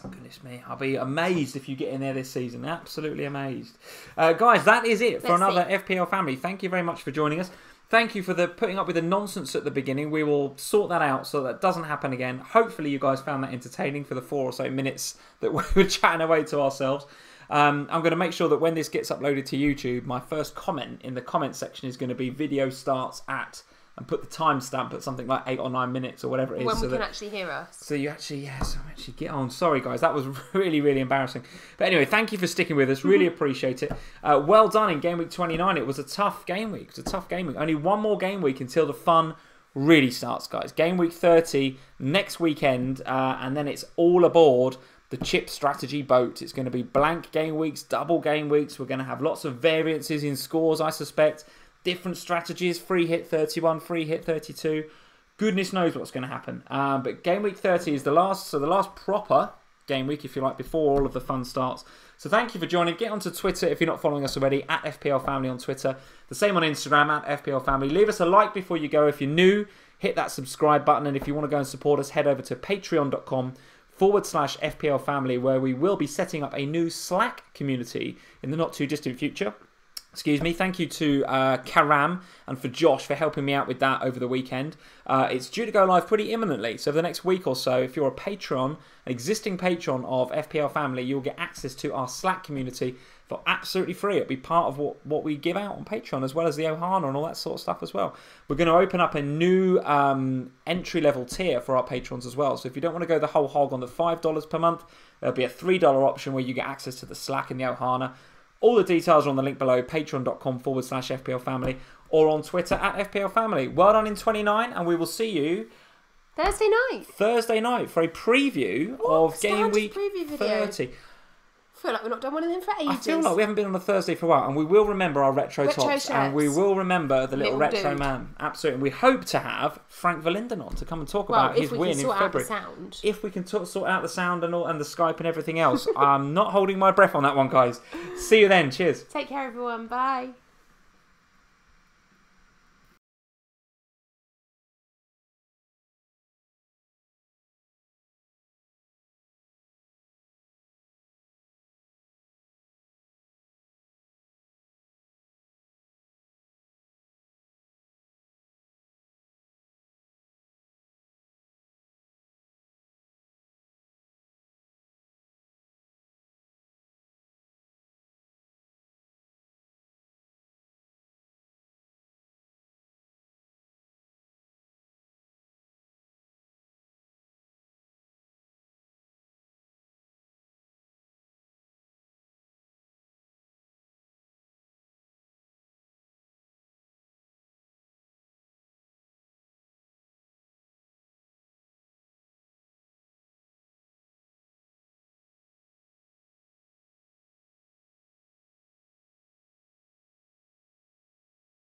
Oh, goodness me. I'll be amazed if you get in there this season. Absolutely amazed. Guys, that is it for another FPL Family. Thank you very much for joining us. Thank you for putting up with the nonsense at the beginning. We will sort that out so that doesn't happen again. Hopefully you guys found that entertaining for the 4 or so minutes that we were chatting away to ourselves. I'm going to make sure that when this gets uploaded to YouTube, my first comment in the comment section is going to be video starts at... and put the timestamp at something like 8 or 9 minutes or whatever it is. When we can actually hear us. So you actually get on. Sorry, guys. That was really, really embarrassing. But anyway, thank you for sticking with us. Really appreciate it. Well done in Game Week 29. It was a tough game week. Only one more game week until the fun really starts, guys. Game week 30 next weekend, and then it's all aboard the chip strategy boat. It's going to be blank game weeks, double game weeks. We're going to have lots of variances in scores, I suspect. Different strategies, free hit 31, free hit 32. Goodness knows what's going to happen. But game week 30 is the last proper game week, if you like, before all of the fun starts. So thank you for joining. Get onto Twitter if you're not following us already, at FPL Family on Twitter. The same on Instagram, at FPL Family. Leave us a like before you go. If you're new, hit that subscribe button. And if you want to go and support us, head over to patreon.com/FPL Family, where we will be setting up a new Slack community in the not too distant future. Excuse me. Thank you to Karam and for Josh for helping me out with that over the weekend. It's due to go live pretty imminently. So for the next week or so, if you're a patron, an existing patron of FPL Family, you'll get access to our Slack community for absolutely free. It'll be part of what we give out on Patreon, as well as the Ohana and all that sort of stuff as well. We're going to open up a new entry-level tier for our patrons as well. So if you don't want to go the whole hog on the $5 per month, there'll be a $3 option where you get access to the Slack and the Ohana. All the details are on the link below, patreon.com/FPL Family, or on Twitter at FPL Family. Well done in 29, and we will see you Thursday night for a preview of Game Week 30. I feel like we've not done one of them for ages. I feel like we haven't been on a Thursday for a while, and we will remember our retro tops, shirts. and we will remember the little retro dude. man. Absolutely. And we hope to have Frank Verlinden on to come and talk about his win in February. If we can sort out the sound and the Skype and everything else. I'm not holding my breath on that one, guys. See you then. Cheers. Take care, everyone. Bye.